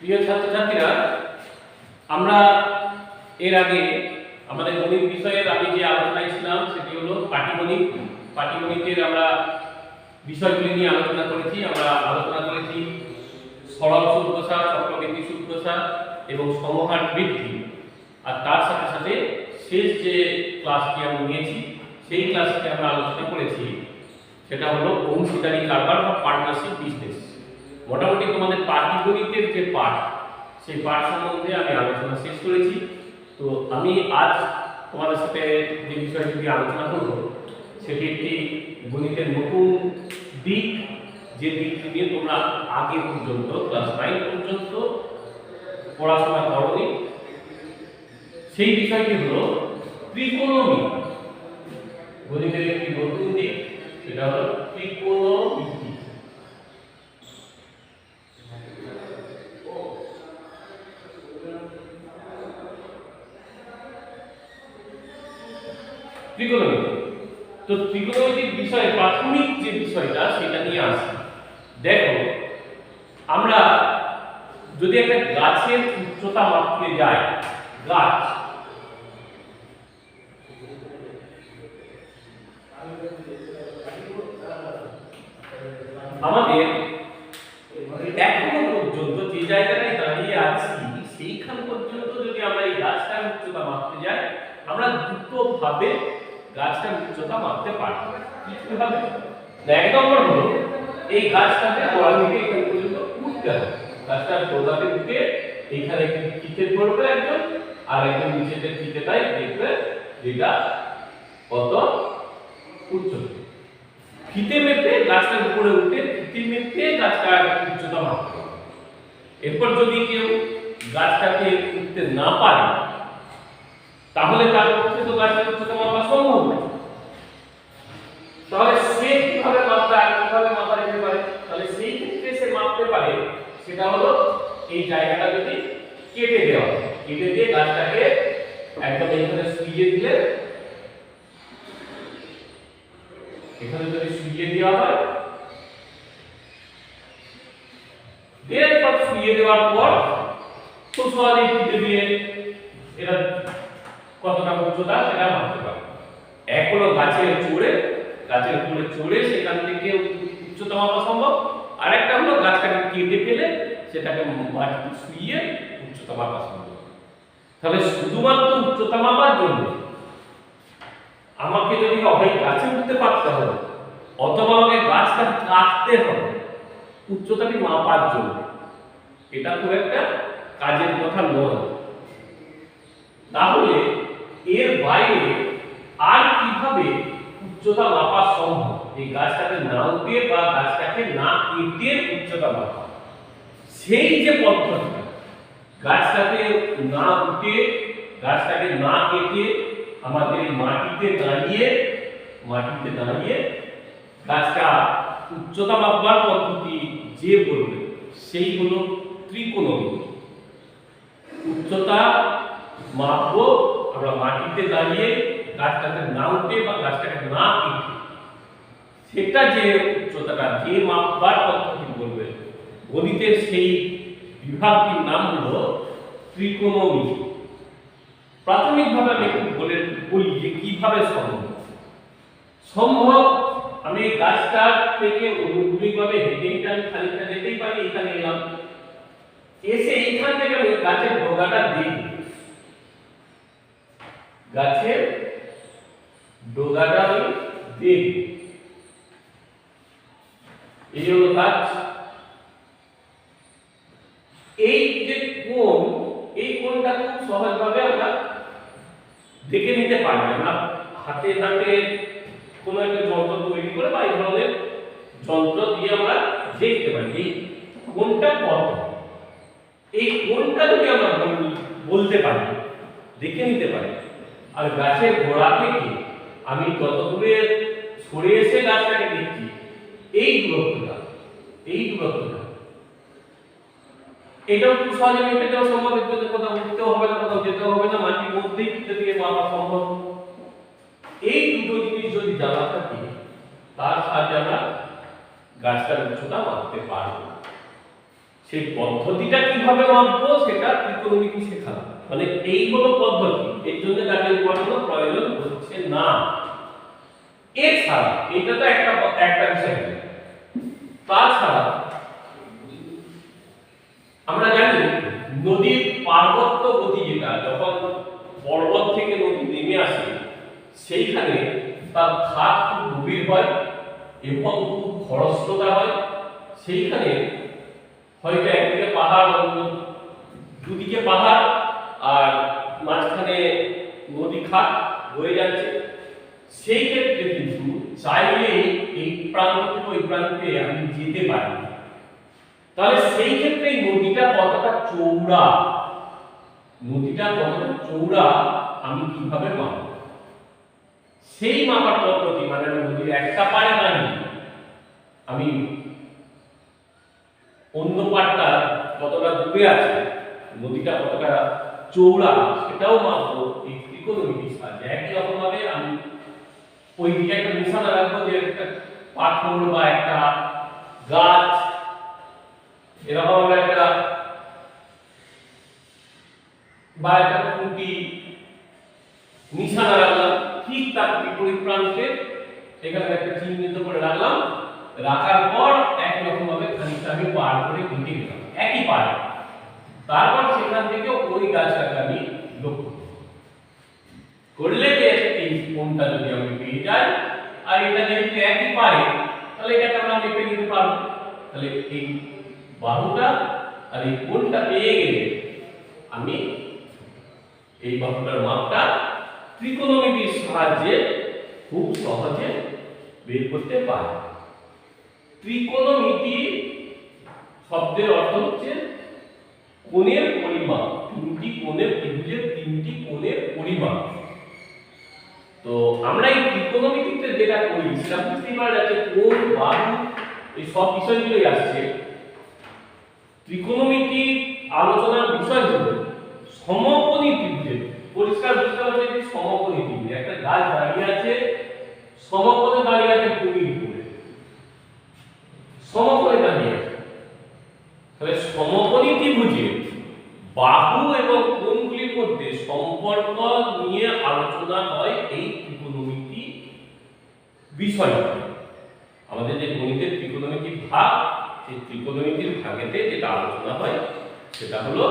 প্রিয় ছাত্রছাত্রীরা, আমরা এর আগে আমাদের গণিত বিষয়ের আমি যে আলোচনায় ছিলাম সেটি হলো পাটিগণিত। পাটিগণিতের আমরা বিষয়গুলি নিয়ে আলোচনা করেছি। আমরা আলোচনা করেছি সরল সুদ প্রসার, চক্রবৃদ্ধি সুদ প্রসার এবং সমহার বৃদ্ধি। আর তার সাথে সাথে শেষ যে ক্লাসটি আমি নিয়েছি সেই ক্লাসটি আমরা আলোচনা করেছি সেটা হলো অংশীদারি কারবার বা পার্টনারশিপ বিজনেস। মোটামুটি তোমাদের পাটিগণিতের যে পাঠ সেই পাঠ সম্বন্ধে আমি আলোচনা শেষ করেছি। তো আমি আজ তোমাদের সাথে যে বিষয়টি নিয়ে আলোচনা করব সেটি একটি গণিতের নতুন দিক, যে দিকটি নিয়ে তোমরা আগে পর্যন্ত ক্লাস 9 পর্যন্ত পড়াশোনা করোনি। সেই বিষয়টি হলো ত্রিকোণমিতি। গণিতের একটি নতুন দিক, সেটা হলো ত্রিকোণমিতি। ত্রিকোণমিতি তো ত্রিকোণমিতির বিষয়ে প্রাথমিক যে বিষয়টা সেটা নিয়ে আসি। দেখো, আমরা যদি একটা গাছের উচ্চতা মাপতে যাই, গাছ আমাদের এখনো পর্যন্ত যে জায়গাটায় দাঁড়িয়ে আছি সেইখান পর্যন্ত যদি আমরা এই গাছটার উচ্চতা মাপতে যাই, আমরা দুটো ভাবে গাছটার উচ্চতা মাপতে পারবো। কিভাবে? এক নম্বর হলো এই গাছটাকে গোড়া থেকে এখান পর্যন্ত উঠতে হবে। গাছটার গোড়াতে উঠে এইখানে একটি ফিতে ধরবে একজন, আর একজন নিচেতে ফিতেটাই দেখবে যেটা কত উচ্চতা। ফিতে মেপে গাছটার উপরে উঠে ফিতে মেপে গাছটার উচ্চতা মাপতে হবে। এরপর যদি কেউ গাছটাকে উঠতে না পারে তাহলে তার পক্ষে তো গাছটার উচ্চতা মাপা সম্ভব নয়। তাহলে সে কিভাবে মাপবে আর কিভাবে মাপা যেতে পারে? তাহলে সেই ক্ষেত্রে সে মাপতে পারে সেটা হলো এই জায়গাটা যদি কেটে দেওয়া হয়, কেটে দিয়ে গাছটাকে একদম এখানে শুইয়ে দিলে, এখানে যদি শুইয়ে দেওয়া হয়, এরপর শুইয়ে দেওয়ার পর খুব সহজেই কেটে দিয়ে এটা কতটা উচ্চতা সেটা মাপতে পারে। এক হলো গাছের উপরে চড়ে সেখান থেকে উচ্চতা মাপা সম্ভব, আর একটা হলো গাছটাকে কেটে ফেলে সেটাকে মাটিতে শুইয়ে উচ্চতা মাপা সম্ভব। তাহলে শুধুমাত্র উচ্চতা মাপার জন্য আমাকে যদি হয় গাছে উঠতে পারতে হবে অথবা আমাকে গাছটা কাটতে হবে উচ্চতাটি মাপার জন্য, এটা খুব একটা কাজের কথা নয়। তাহলে এর বাইরে আর কিভাবে উচ্চতা মাপা সম্ভব? এই গাছটাকে না উঠে বা গাছটাকে না কেটে উচ্চতা মাপা, সেই যে পদ্ধতিটা, গাছটাকে না উঠে গাছটাকে না কেটে আমাদের মাটিতে দাঁড়িয়ে গাছটা উচ্চতা মাপবার পদ্ধতি যে বলবে সেই হলো ত্রিকোণমিতি। উচ্চতা মাপবো আমরা মাটিতে দাঁড়িয়ে, গাছটাকে না উঠে বা গাছটাকে না কেটে, সেটা যে উচ্চতাটা যে মাপবার পদ্ধতি বলবে গণিতের সেই বিভাগটির নাম হলো ত্রিকোণমিতি। প্রাথমিকভাবে আমি একটু বলি যে কিভাবে সম্ভব। আমি গাছটা থেকে অনুভূমিকভাবে হেঁটে আমি খানিকটা যেতেই পারি, এখানে এলাম, এসে এইখান থেকে আমি গাছের ডগাটা দিই, গাছের ডগাটা আমি দিই, এই হলো গাছ। এই যে কোণ, এই কোণটা খুব সহজভাবে আমরা দেখে নিতে পারি। আমরা হাতে কোনো একটা যন্ত্র তৈরি করে বা এই ধরনের যন্ত্র দিয়ে আমরা দেখতে পারি এই কোণটা কত। এই কোণটা যদি আমরা বলতে পারি, দেখে নিতে পারি, আর গাছের গোড়া থেকে আমি কত দূরে সরে এসে গাছটাকে দেখছি, এই দূরত্বটা এটাও খুব সহজে মেপে দেওয়া সম্ভব। কোথাও উঠতেও হবে না, কোথাও যেতেও হবে না, মাটির মধ্যেই ফিতে দিয়ে মাপা সম্ভব। এই দুটো জিনিস যদি জানা থাকে তার সাহায্যে আমরা গাছটার উচ্চতা মাপতে পারবো। সেই পদ্ধতিটা কিভাবে মাপবো সেটা ত্রিকোণমিতি শেখানো, মানে এই হলো পদ্ধতি। এর জন্য তাদের কোনো প্রয়োজন হচ্ছে না। এছাড়া এটা তো একটা বিষয়, তাছাড়া আমরা জানি নদীর পার্বত্য গতি, যেটা যখন পর্বত থেকে নদী নেমে আসে সেইখানে তার খাত খুব গভীর হয় এবং খুব খরস্রোতা হয়। সেইখানে হয়তো একদিকে পাহাড়, দুদিকে পাহাড়, আর মাঝখানে নদী খাত বয়ে যাচ্ছে। সেই ক্ষেত্রে কিন্তু চাইলে এই প্রান্ত থেকে ওই প্রান্তে আমি যেতে পারি। তাহলে সেই ক্ষেত্রে নদীটা কতটা চওড়া, আমি কিভাবে মাপব? সেই মাপার পদ্ধতি, মানে নদীর একটা পাড়ে দাঁড়িয়ে আমি অন্য পাড়টা কতটা দূরে আছে, নদীটা কতটা চওড়া, সেটাও মাপবো এই ত্রিকোণমিতির সাহায্যে। একই রকম ভাবে আমি ওই দিকে একটা নিশানা রাখবো, যে একটা পাথর বা একটা গাছ, এরকম একটা বা একটা খুঁটি নিশানা রাখলাম, ঠিক তার বিপরীত প্রান্তে এখানে একটা চিহ্নিত করে রাখলাম। রাখার পর একই রকম ভাবে খানিকটা আমি পার করে কেটে গেলাম একই পারে। তারপর সেখান থেকে ওই গাছটাকে আমি লক্ষ্য করলে যে এই কোণটা যদি আমি পেয়ে যাই, আর এটা যেহেতু একই পারে, তাহলে এটাকে আমরা মেপে নিতে পারবো। তাহলে এই বাহুটা আর এই কোণটা পেয়ে গেলে আমি এই বাহুটার মাপটা ত্রিকোণমিতির সাহায্যে খুব সহজে বের করতে পারি। ত্রিকোণমিতি শব্দের অর্থ হচ্ছে কোণের পরিমাপ, তিনটি কোণের ত্রিভুজের তিনটি কোণের পরিমাপ। তো আমরা এই ত্রিকোণমিতিতে যেটা করি সেটা বুঝতেই পারা যাচ্ছে, কোণ, বাহু, এই সব বিষয়গুলোই আসছে। ত্রিকোণমিতি আলোচনার বিষয় হলো সমকোণী ত্রিভুজের, পরিষ্কার বুঝতে হবে যে সমকোণী ত্রিভুজ, একটা গাছ দাঁড়িয়ে আছে, সমকোণে দাঁড়িয়ে আছে ভূমির উপরে, সমকোণে দাঁড়িয়ে আছে। তাহলে সমকোণী ত্রিভুজের বাহু এবং কোণগুলির মধ্যে সম্পর্ক নিয়ে আলোচনা হয় এই ত্রিকোণমিতি বিষয়টা। আমাদের যে গণিতের ত্রিকোণমিতির ভাগ, সেই ত্রিকোণমিতির ভাগেতে যেটা আলোচনা হয় সেটা হলো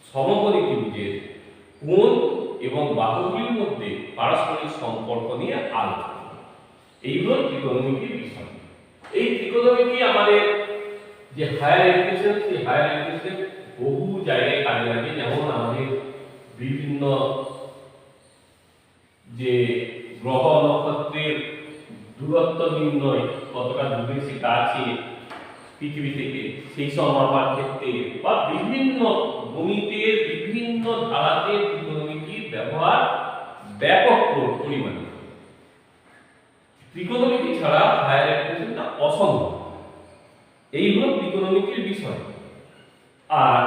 সমকোণী ত্রিভুজের কোণ এবং বাহুগুলির মধ্যে পারস্পরিক সম্পর্ক নিয়ে আলোচনা। এই হলো ত্রিকোণমিতির বিষয়। এই ত্রিকোণমিতি আমাদের যে হায়ার এডুকেশন, সেই হায়ার এডুকেশন বহু জায়গায় কাজে লাগে। যেমন আমাদের বিভিন্ন যে গ্রহ নক্ষত্রের দূরত্ব নির্ণয়, কতটা দূরে সেটা আছে পৃথিবী থেকে, সেই সব মাপার ক্ষেত্রে বা বিভিন্ন গণিতের বিভিন্ন ধারাতে ত্রিকোণমিতির ব্যবহার ব্যাপক পরিমাণে। ত্রিকোণমিতি ছাড়া হায়ার এডুকেশনটা অসম্ভব। এই হলো ত্রিকোণমিতির বিষয়। আর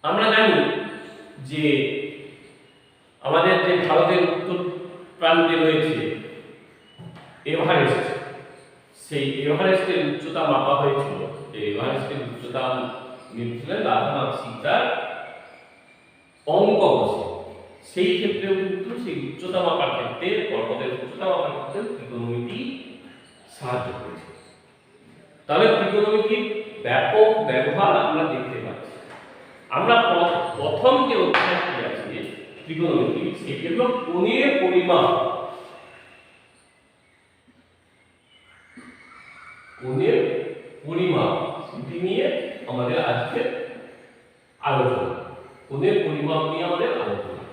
আমরা জানি যে আমাদের যে ভারতের উত্তর প্রান্তে রয়েছে এভারেস্ট, সেই এভারেস্টের উচ্চতা মাপা হয়েছিল। যে এভারেস্টের উচ্চতা নির্ধারণ রাধানাথ সিকদার অঙ্ক বসে, সেই ক্ষেত্রেও কিন্তু সেই উচ্চতা মাপার ক্ষেত্রে, পর্বতের উচ্চতা মাপার ক্ষেত্রে ত্রিকোণমিতি সাহায্য করেছে। তাহলে ত্রিকোণমিতির ব্যাপক ব্যবহার আমরা দেখতে পাচ্ছি। আমরা প্রথম যে অধ্যায়টি আছে ত্রিকোণমিতি, সেটি হলো কোণের পরিমাপ। কোণের পরিমাপ সেটি নিয়ে আমাদের আজকে আলোচনা। কোণের পরিমাপ নিয়ে আমাদের আলোচনা।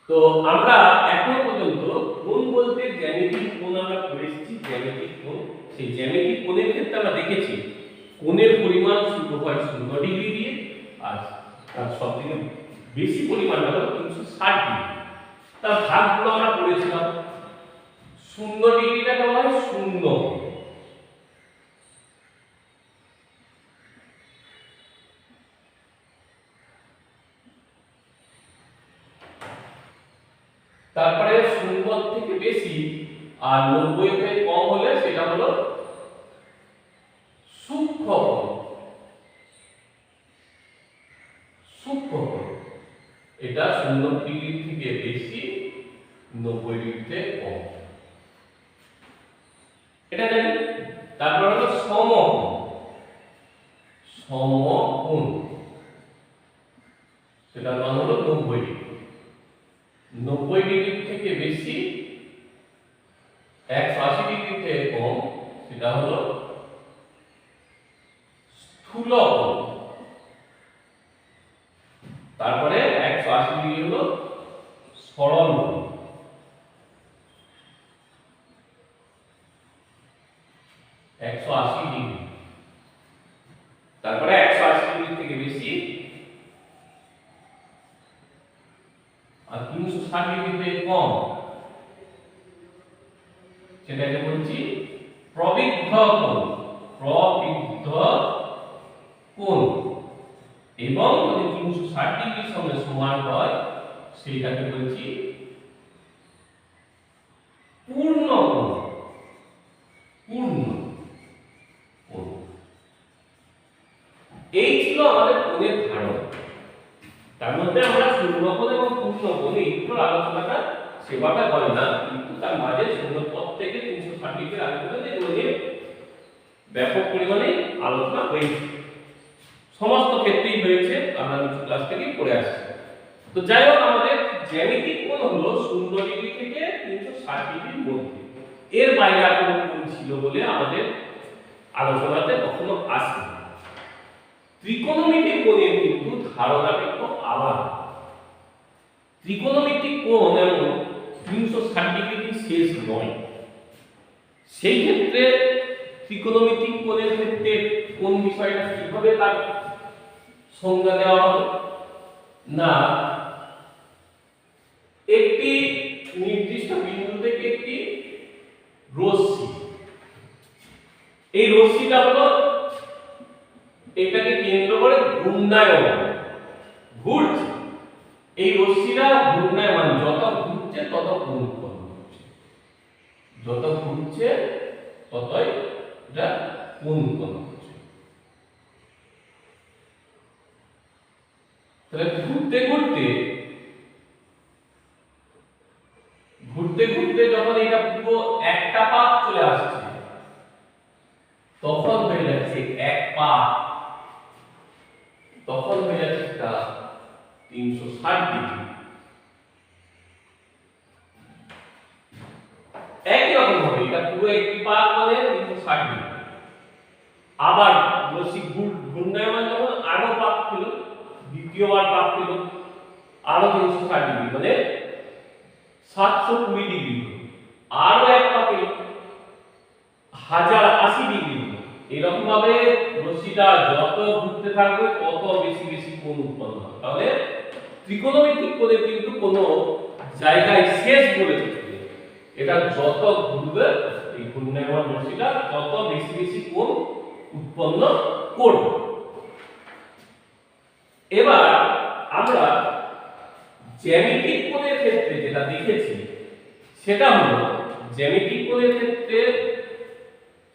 তো আমরা এখন পর্যন্ত কোণ বলতে জ্যামিতিক কোণ আমরা পড়েছি। জ্যামিতিক কোণ, সেই জ্যামিতিক কোণের ক্ষেত্রে আমরা দেখেছি কোণের পরিমাণ শুরু হয় 0 ডিগ্রি দিয়ে, আর তার সবথেকে বেশি পরিমাণটা হলো 360 ডিগ্রি। তার ভাগগুলো আমরা পড়েছিলাম। 0 ডিগ্রিটাকে বলা হয় শূন্য, তারপরে শূন্য থেকে বেশি আর 90 থেকে কম হলে সেটা হলো সূক্ষ্ম কোণ। সূক্ষ্ম কোণ এটা 0 ডিগ্রি থেকে বেশি 90 ডিগ্রিতে কম, এটা জানি। তারপর হলো সমকোণ। সমকোণ সেটার মান হলো 90 ডিগ্রি। 90 ডিগ্রি থেকে বেশি 180 ডিগ্রি থেকে কম সেটা হলো স্থূল কোণ। তারপরে 180 ডিগ্রি হলো সরল কোণ। তারপরে 180 ডিগ্রি থেকে বেশি আর 360 ডিগ্রি থেকে কম সেটাকে বলছি প্রবৃদ্ধ কোণ। প্রবৃদ্ধ কোণ। এবং যদি 360 ডিগ্রির সঙ্গে সমান হয় সেটাকে বলছি পূর্ণ কোণ। পূর্ণ কোণ। এই ছিল আমাদের কোণের ধারণা। তার মধ্যে আমরা শূন্য কোণ এবং পূর্ণ কোণ এই দুটো আলোচনাটা সেভাবে হয় না, কিন্তু তার মাঝে শূন্য পদ থেকে 360 ডিগ্রির আলোচনা যেগুলো নিয়ে ব্যাপক পরিমাণে আলোচনা হয়েছে, সমস্ত ক্ষেত্রেই হয়েছে, আমরা নিচু ক্লাস থেকেই পড়ে আসছি। তো যাই হোক, আমাদের জ্যামিতিক কোণ হলো 0 ডিগ্রি থেকে 360 ডিগ্রির মধ্যে। এর বাইরে আর কোনো কোণ ছিল বলে আমাদের আলোচনাতে কখনো আসে। ত্রিকোণমিতিক কোণের কিন্তু ধারণাটা একটু আলাদা। ত্রিকোণমিতিক কোণ এমন 360 ডিগ্রি শেষ নয়। সেই ক্ষেত্রে ত্রিকোণমিতিক কোণের ক্ষেত্রে কোন বিষয়টা কিভাবে তার সংজ্ঞা দেওয়া হবে না, একটি নির্দিষ্ট বিন্দু থেকে একটি রশ্মি, এই রশ্মিটা হলো এটাকে কেন্দ্র করে ঘূর্ণায়মান, ঘুরছে। এই রশ্মিটা ঘূর্ণায়মান, যত ঘুরছে তত কোণ উৎপন্ন হচ্ছে, যত ঘুরছে ততই এটা কোণ উৎপন্ন হচ্ছে। তাহলে ঘুরতে ঘুরতে ঘুরতে ঘুরতে যখন এটা পুরো একটা পাক চলে আসছে তখন হয়ে যাচ্ছে এক পাক, তখন হয়ে যাচ্ছে এটা 360 ডিগ্রি। একই রকম ভাবে এটা পুরো একটি পাক মানে 360 ডিগ্রি। আবার রশ্মি ঘূর্ণায়মান যখন আরো পাক ছিল, দ্বিতীয়বার পাক ছিল আরো 360 ডিগ্রি মানে 720 ডিগ্রি। আরো এক পাকে 1080 ডিগ্রি। এরকম ভাবে রশ্মিটা যত ঘুরতে থাকবে তত বেশি বেশি কোণ উৎপন্ন হবে। তাহলে ত্রিকোণমিতিক কোণের কিন্তু কোনো জায়গায় শেষ বলে কিছু নেই। এটা যত ঘুরবে এই ঘূর্ণায়মান রশ্মিটা তত বেশি বেশি কোণ উৎপন্ন করবে। এবার আমরা জ্যামিতিক কোণের ক্ষেত্রে যেটা দেখেছি সেটা হলো জ্যামিতিক কোণের ক্ষেত্রে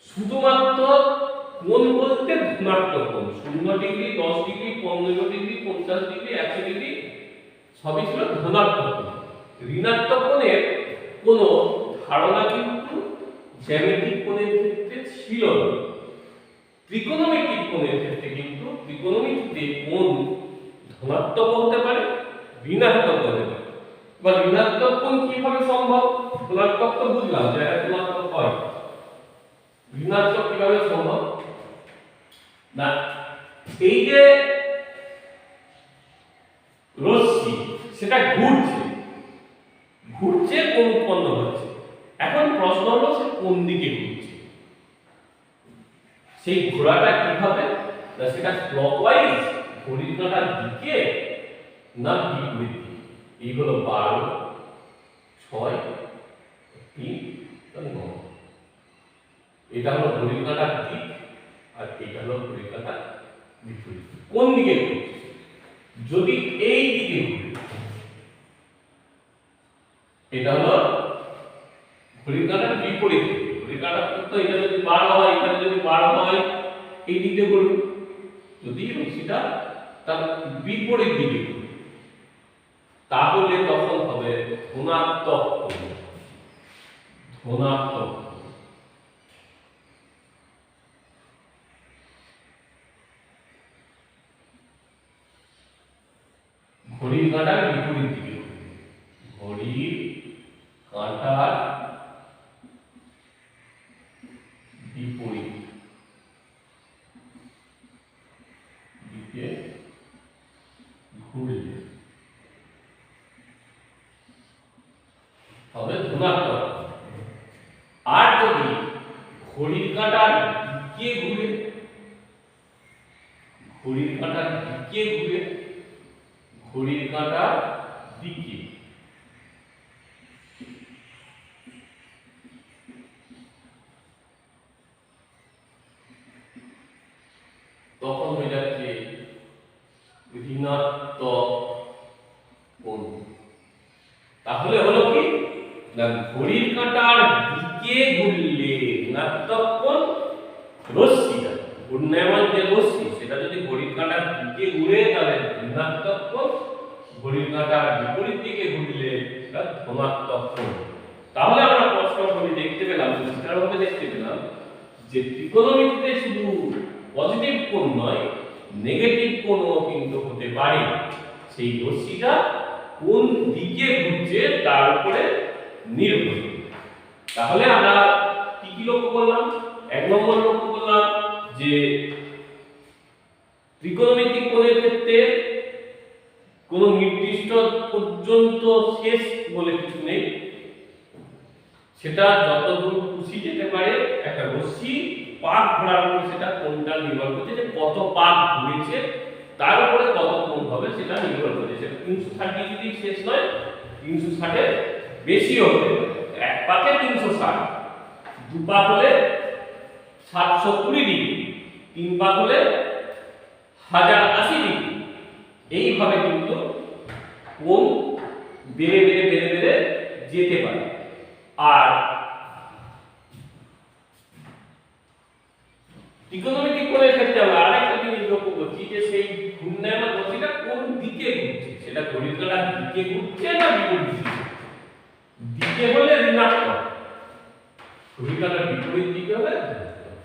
শুধুমাত্র কোণ বলতে ধনাত্মক কোণ, 0 degree, 10 degree, 15 degree, 50 degree, 100 degree সবই ছিল ধনাত্মক কোণ। ঋণাত্মক কোণের কোনো ধারণা কিন্তু জ্যামিতিক কোণের ক্ষেত্রে ছিল না। ত্রিকোণমিতিক কোণের ক্ষেত্রে কিন্তু ত্রিকোণমিতিতে কোণ ধনাত্মক হতে পারে, ঋণাত্মক হতে পারে। এবার ঋণাত্মক কোণ কিভাবে সম্ভব? ধনাত্মক তো বুঝলাম যে এটা ধনাত্মক হয়, ঋণাত্মক কিভাবে সম্ভব না, এই যে রশ্মি সেটা ঘুরছে, ঘুরছে কোণ উৎপন্ন হচ্ছে। এখন প্রশ্ন হলো সে কোন দিকে ঘুরছে, সেই ঘোরাটা কিভাবে, না সেটা ক্লকওয়াইজ ঘড়ির কাঁটার দিকে না বিপরীত দিকে। এই হলো 12, 6, 3, 9। এটা হলো ঘড়ির কাঁটার দিক আর এটা হলো ঘড়ির কাঁটার বিপরীত। কোন দিকে ঘুরছে? যদি এই দিকে ঘুরে, এটা হলো ঘড়ির কাঁটার বিপরীত দিকে। ঘড়ির কাঁটার তো এটা যদি 12 হয়, এখানে যদি 12 হয়, এই দিকে ঘুরবে। যদি রশ্মিটা তার বিপরীত দিকে ঘুরবে, তাহলে তখন হবে ধনাত্মক কোণ। ধনাত্মক কোণ। ঘড়ির কাঁটার বিপরীত দিকে ঘুরবে। ঘড়ির কাঁটার বিপরীত দিকে ঘুরলে হবে ধনাত্মক। আর যদি ঘড়ির কাঁটার দিকে ঘুরে, ঘড়ির কাঁটার দিকে ঘুরে, ঘড়ির কাঁটার দিকে, তখন হয়ে যাচ্ছে ঋণাত্মক কোণ। তাহলে হলো কি না, ঘড়ির কাঁটার দিকে ঘুরলে ঋণাত্মক কোণ, রশ্মিটা ঘূর্ণায়মান যে রশ্মি সেটা যদি ঘড়ির কাঁটার দিকে ঘুরে তাহলে ঋণাত্মক কোণ, ঘড়ির কাঁটার বিপরীত দিকে ঘুরলে সেটা ধনাত্মক কোণ। তাহলে আমরা প্রশ্নগুলি দেখতে পেলাম, পরিষ্কারভাবে দেখতে পেলাম যে ত্রিকোণমিতিতে শুধু পজিটিভ কোণ নয়, নেগেটিভ কোণও কিন্তু হতে পারে। সেই রশ্মিটা কোন দিকে ঘুরছে তার উপরে নির্ভর। তাহলে আমরা কি কি লক্ষ্য করলাম? এক নম্বর লক্ষ্য করলাম যে ত্রিকোণমিতিক কোণের ক্ষেত্রে কোনো নির্দিষ্ট পর্যন্ত শেষ বলে কিছু নেই, সেটা যতদূর খুশি যেতে পারে। একটা রশ্মি পাক ঘোরার উপর সেটা কোণটা নির্ভর করছে, যে কত পাক ঘুরেছে তার উপরে কত কোণ হবে সেটা নির্ভর করছে। সেটা 360 ডিগ্রি শেষ নয়, 360 এর বেশিও হতে পারে। এক পাকে 360, দু পাক হলে 720 ডিগ্রি, তিন পাক হলে 1080 ডিগ্রি। এইভাবে কিন্তু কোণ বেড়ে বেড়ে বেড়ে বেড়ে যেতে পারে। আর ত্রিকোণমিতিক কোণের ক্ষেত্রে আমরা আরেকটা জিনিস লক্ষ্য করছি যে সেই ঘূর্ণায়মান রশ্মিটা কোন দিকে ঘুরছে, সেটা ঘড়ির কাঁটার দিকে ঘুরছে না বিপরীত দিকে। দিকে হলে ঋণাত্মক, ঘড়ির কাঁটার বিপরীত দিকে হলে ধনাত্মক।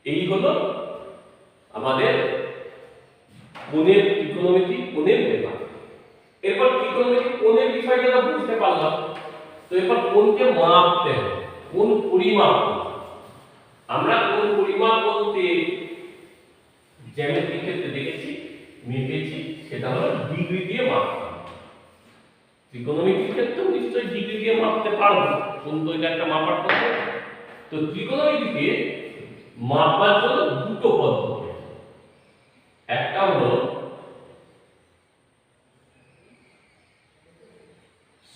এই হলো আমাদের কোণের ত্রিকোণমিতিক কোণের ব্যাপার। এরপর ত্রিকোণমিতিক কোণের বিষয়টা আমরা বুঝতে পারলাম। তো এরপর কোণকে মাপতে হবে, কোণ পরিমাপ করতে। আমরা কোণ পরিমাপ করতে জ্যামিতির ক্ষেত্রে দেখেছি, মেপেছি, সেটা হলো ডিগ্রি দিয়ে মাপতে হবে। ত্রিকোণমিতির ক্ষেত্রেও নিশ্চয়ই ডিগ্রি দিয়ে মাপতে পারবো, কোণ তো এটা একটা মাপার পদ্ধতি। তো ত্রিকোণমিতিকে মাপার জন্য দুটো পদ্ধতি। একটা হলো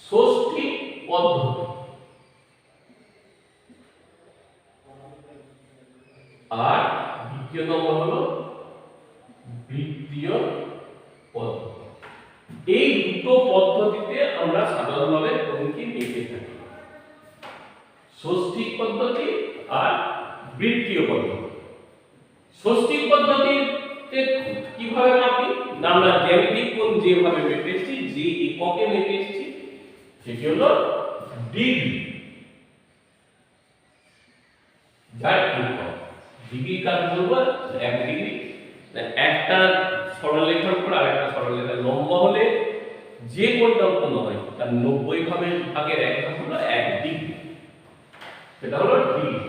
ষষ্ঠী পদ্ধতি, আর দ্বিতীয় নম্বর হলো বৃত্তীয় পদ্ধতি। এই দুটো পদ্ধতিতে আমরা সাধারণভাবে কোণকে মেপে থাকি, ষষ্ঠী পদ্ধতি আর বৃত্তীয় পদ্ধতি। ষষ্ঠী পদ্ধতিতে কিভাবে মাপি না, আমরা জ্যামিতিক কোণ যেভাবে মেপেছি, যে এককে মেপেছি সেটি হলো ডিগ্রি। যার একক ডিগ্রি কাজ বলবো 1 ডিগ্রি। একটা সরলরেখার উপর আরেকটা সরলরেখার লম্ব হলে যে কোণটা উৎপন্ন হয় তার 90 ভাগের 1 ভাগ হলো 1 ডিগ্রি, সেটা হলো ডিগ্রি।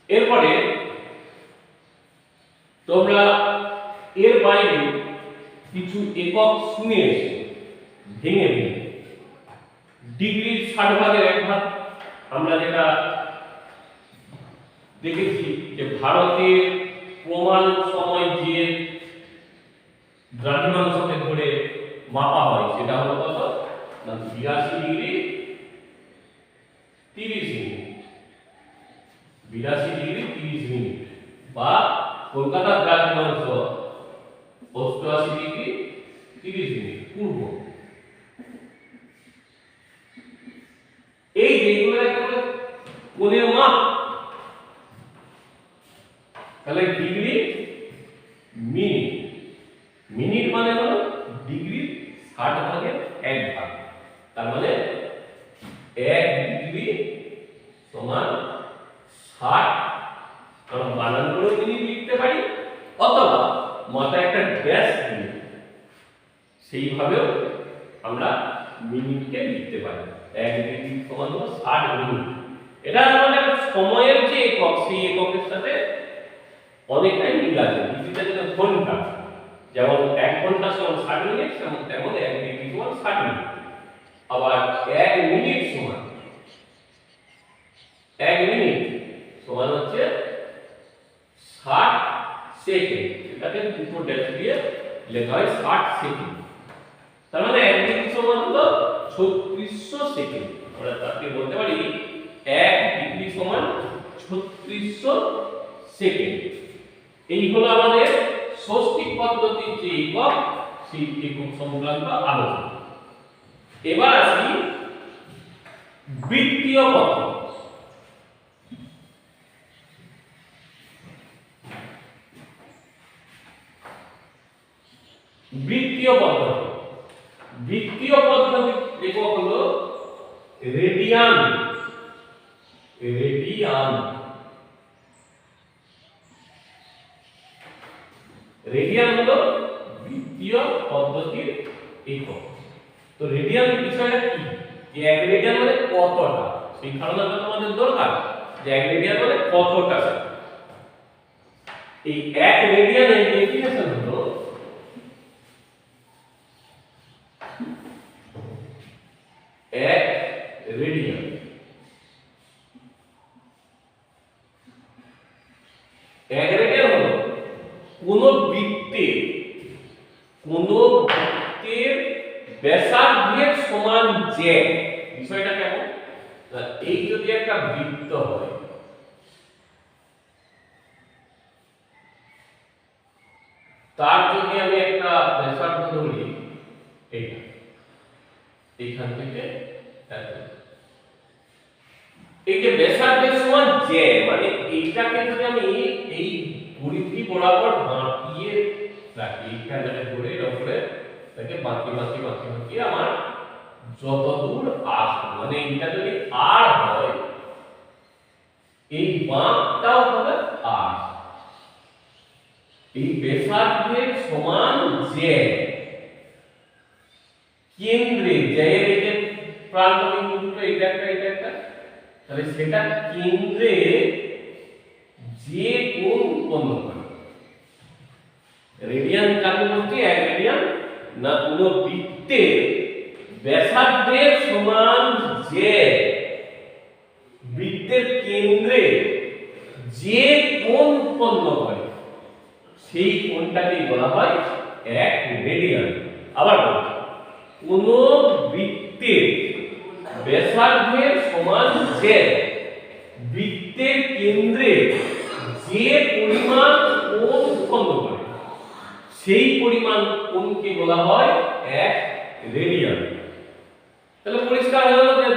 এরপরে তোমরা এর বাইরে কিছু একক শুনে এসে ভেঙে ভেঙে ডিগ্রির 60 ভাগের 1 ভাগ আমরা যেটা দেখেছি যে ভারতের প্রমাণ সময় যে দ্রাঘিমাংশকে ধরে মাপা হয় সেটা হলো কত না 82 ডিগ্রি 30 মিনিট। 82 ডিগ্রি 30 মিনিট, বা কলকাতার দ্রাঘিমাংশ 88 ডিগ্রি 30 মিনিট পূর্ব। এই যে এগুলো একটা কোণের মাপ, তাহলে ডিগ্রি মিনিট, মিনিট মানে হলো ডিগ্রি 60 ভাগের 1 ভাগ, তার মানে 1 ডিগ্রি সমান 60। আমরা বানান করে মিনিট লিখতে পারি, অথবা মাথায় একটা ড্যাশ দিয়ে সেইভাবেও আমরা মিনিটকে লিখতে পারি। 1 ডিগ্রি সমান হলো 60 মিনিট। এটা আমাদের সময়ের যে একক, সেই এককের সাথে অনেকটাই মিল আছে। ডিগ্রিটা যেটা ঘন্টা, যেমন 1 ঘন্টা সমান 60 মিনিট, তেমন 1 ডিগ্রি সমান 60 মিনিট। আবার 1 মিনিট সমান 1 মিনিট সমান হচ্ছে 60 সেকেন্ড। এটাকে দুটো ড্যাশ দিয়ে লেখা হয় 60 সেকেন্ড। তার মানে 1 ডিগ্রি সমান হলো 3600 সেকেন্ড। আমরা তাকে বলতে পারি 1 ডিগ্রি সমান 3600 সেকেন্ড। এই হলো আমাদের ষষ্ঠিক পদ্ধতির যে একক, সেই একক সংক্রান্ত আলোচনা। এবার আসি বৃত্তীয় পদ্ধতি। বৃত্তীয় পদ্ধতি, বৃত্তীয় পদ্ধতির একক হলো রেডিয়ান। রেডিয়ান, রেডিয়ান হলো বৃত্তীয় পদ্ধতির একক। তো রেডিয়ান বিষয়টা কি, যে 1 রেডিয়ান মানে কতটা, সেই ধারণাটা তোমাদের দরকার যে 1 রেডিয়ান মানে কতটা। এই 1 রেডিয়ানের ডেফিনেশন হলো 1 রেডিয়ান। 1 রেডিয়ান হলো কোন বৃত্তের ব্যাসার্ধের সমান যে, বিষয়টা কেমন, এই যদি একটা বৃত্ত হয়, তার যদি আমি একটা ব্যাসার্ধ ধরি, এইটা এইখান থেকে এই যে ব্যাসার্ধের সমান যে, মানে এইটাকে যদি আমি এই পরিধি বরাবর বাঁকিয়ে রাখি, এইখানে ধরে উপরে তাকে বাঁকি আমার যতদূর আসবে, মানে এইটা যদি আর হয়, এই বাঁকটাও হবে আর। এই ব্যাসার্ধের সমান যে কেন্দ্রে, যে প্রান্ত বিন্দু দুটো এটা একটা, তাহলে সেটা কেন্দ্রে যে কোণ উৎপন্ন করে। রেডিয়ান কাকে বলছি, 1 রেডিয়ান না কোন বৃত্তের ব্যাসার্ধের সমান যে বৃত্তের কেন্দ্রে যে কোণ উৎপন্ন করে, সেই কোণটাকে বলা হয় 1 রেডিয়ান। আবার বলছি, কোন বৃত্তের ব্যাসার্ধের সমান যে বৃত্তের কেন্দ্রে যে পরিমাণ কোণ উৎপন্ন করে, সেই পরিমাণ কোণকে বলা হয় 1 রেডিয়ান। তাহলে পরিষ্কার হয়ে গেল যে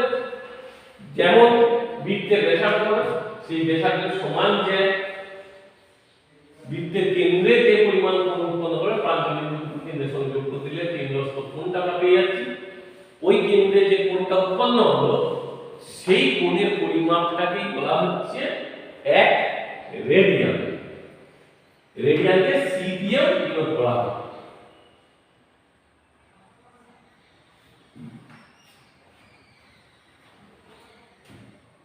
যেমন বৃত্তের ব্যাসার্ধ, সেই ব্যাসার্ধের সমান যে বৃত্তের কেন্দ্রে যে পরিমাণ কোণ উৎপন্ন করে, প্রান্ত বিন্দু কেন্দ্রে সংযোগ করে দিলে কেন্দ্রস্থ কোণটা আমরা পেয়ে যাচ্ছি। ওই কেন্দ্রে যে কোণটা উৎপন্ন হলো, সেই কোণের পরিমাপটাকেই বলা হচ্ছে 1 রেডিয়ান। রেডিয়ানকে সি দিয়ে ডিনোট করা হয়।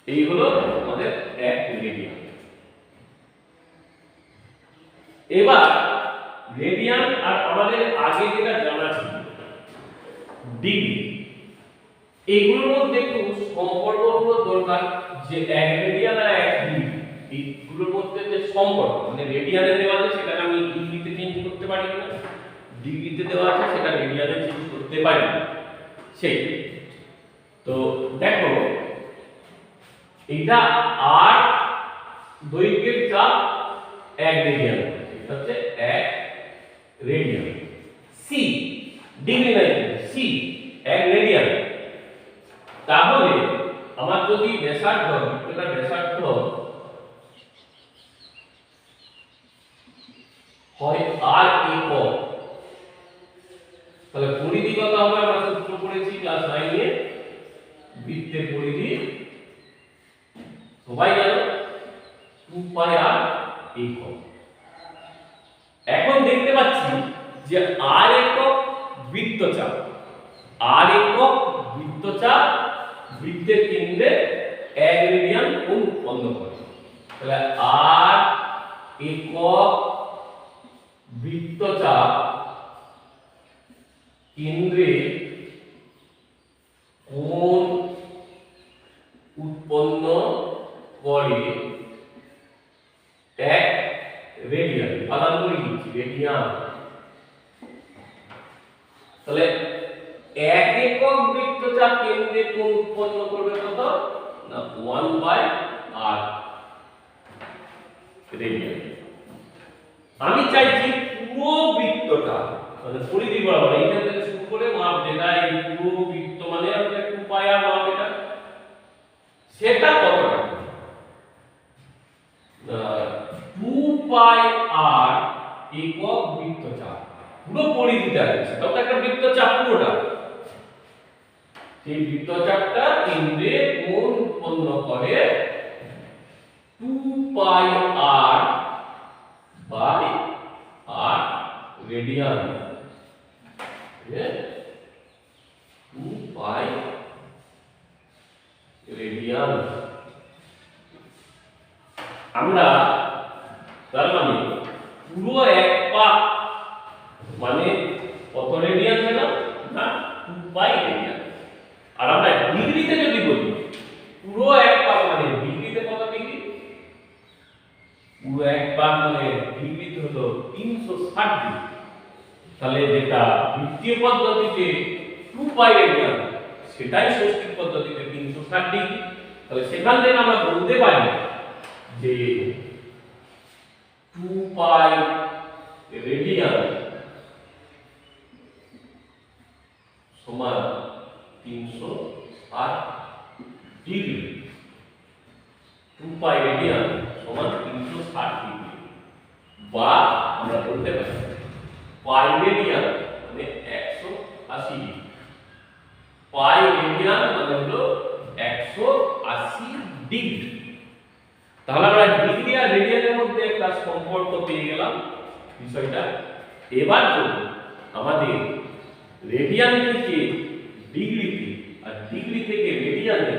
এই হলো আমাদের 1 রেডিয়ান। এবার রেডিয়ান আর আমাদের আগে যেটা জানা ছিল ডিগ্রি, এগুলোর মধ্যে একটু সম্পর্কগুলো দরকার, যে 1 রেডিয়ান আর 1 ডিগ্রি, এইগুলোর মধ্যে যে সম্পর্ক, মানে রেডিয়ানে দেওয়া আছে সেটাকে আমি ডিগ্রিতে চেঞ্জ করতে পারি না, ডিগ্রিতে দেওয়া আছে সেটা রেডিয়ানে চেঞ্জ করতে পারি না। সেই তো দেখো, এটা আর দৈর্ঘ্যের চাপ 1 রেডিয়ান, এটা হচ্ছে 1 রেডিয়ান। সি ডিগ্রি নাই, সি 1 রেডিয়ান। তাহলে আমার যদি ব্যাসার্ধ বৃত্তটা ব্যাসার্ধ হয় আর একক, তাহলে পরিধি কত হবে? আমরা সূত্র পড়েছি ক্লাস 9 এ, বৃত্তের পরিধি সবাই জানো 2 পাই আর একক। এখন দেখতে পাচ্ছি যে আর একক বৃত্তচাপ, আর একক বৃত্তচাপ বৃত্তের কেন্দ্রে 1 রেডিয়ান কোণ উৎপন্ন করে। তাহলে আর একক বৃত্তচাপ কেন্দ্রে কোণ উৎপন্ন করে 1 রেডিয়ান, উপাদান করে লিখছি রেডিয়ান। তাহলে 1 একক বৃত্তচাপ কেন্দ্রে কোণ উৎপন্ন করবে কত? না 1/r রেডিয়ান। আমি চাইছি পুরো বৃত্তটা মানে পরিধি বরাবর এইখান থেকে শুরু করে মাপ যেটা এই পুরো বৃত্ত মানে আমাদের 2 পাই আর মাপ এটা, সেটা কতটা? 2 পাই আর একক বৃত্তচাপ পুরো পরিধিটা আছে, সেটা তো একটা বৃত্তচাপ পুরোটা। সেই বৃত্তচাপটা কেন্দ্রে কোণ উৎপন্ন করে 2 pi r by r radian. 2 pi radian. আমরা তার মানে পুরো এক পাক মানে কত রেডিয়ান পেলাম? না 2 পাই রেডিয়ান। আর আমরা ডিগ্রিতে যদি বলি পুরো এক পাক মানে ডিগ্রিতে কত ডিগ্রি? পুরো এক পাক মানে ডিগ্রিতে হলো 360 ডিগ্রি। তাহলে যেটা বৃত্তীয় পদ্ধতিতে 2 পাই রেডিয়ান সেটাই ষষ্ঠিক পদ্ধতিতে 360 ডিগ্রি। তাহলে সেখান থেকে আমরা বলতে পারি যে 2 পাই রেডিয়ান সমান 360 ডিগ্রি। 2 পাই রেডিয়ান সমান 360 ডিগ্রি, বা আমরা বলতে পারি পাই রেডিয়ান মানে 180 ডিগ্রি। পাই রেডিয়ান মানে হলো 180 ডিগ্রি। তাহলে আমরা ডিগ্রি আর রেডিয়ানের মধ্যে একটা সম্পর্ক পেয়ে গেলাম বিষয়টা। এবার যদি আমাদের রেডিয়ান থেকে ডিগ্রিতে আর ডিগ্রি থেকে রেডিয়ানে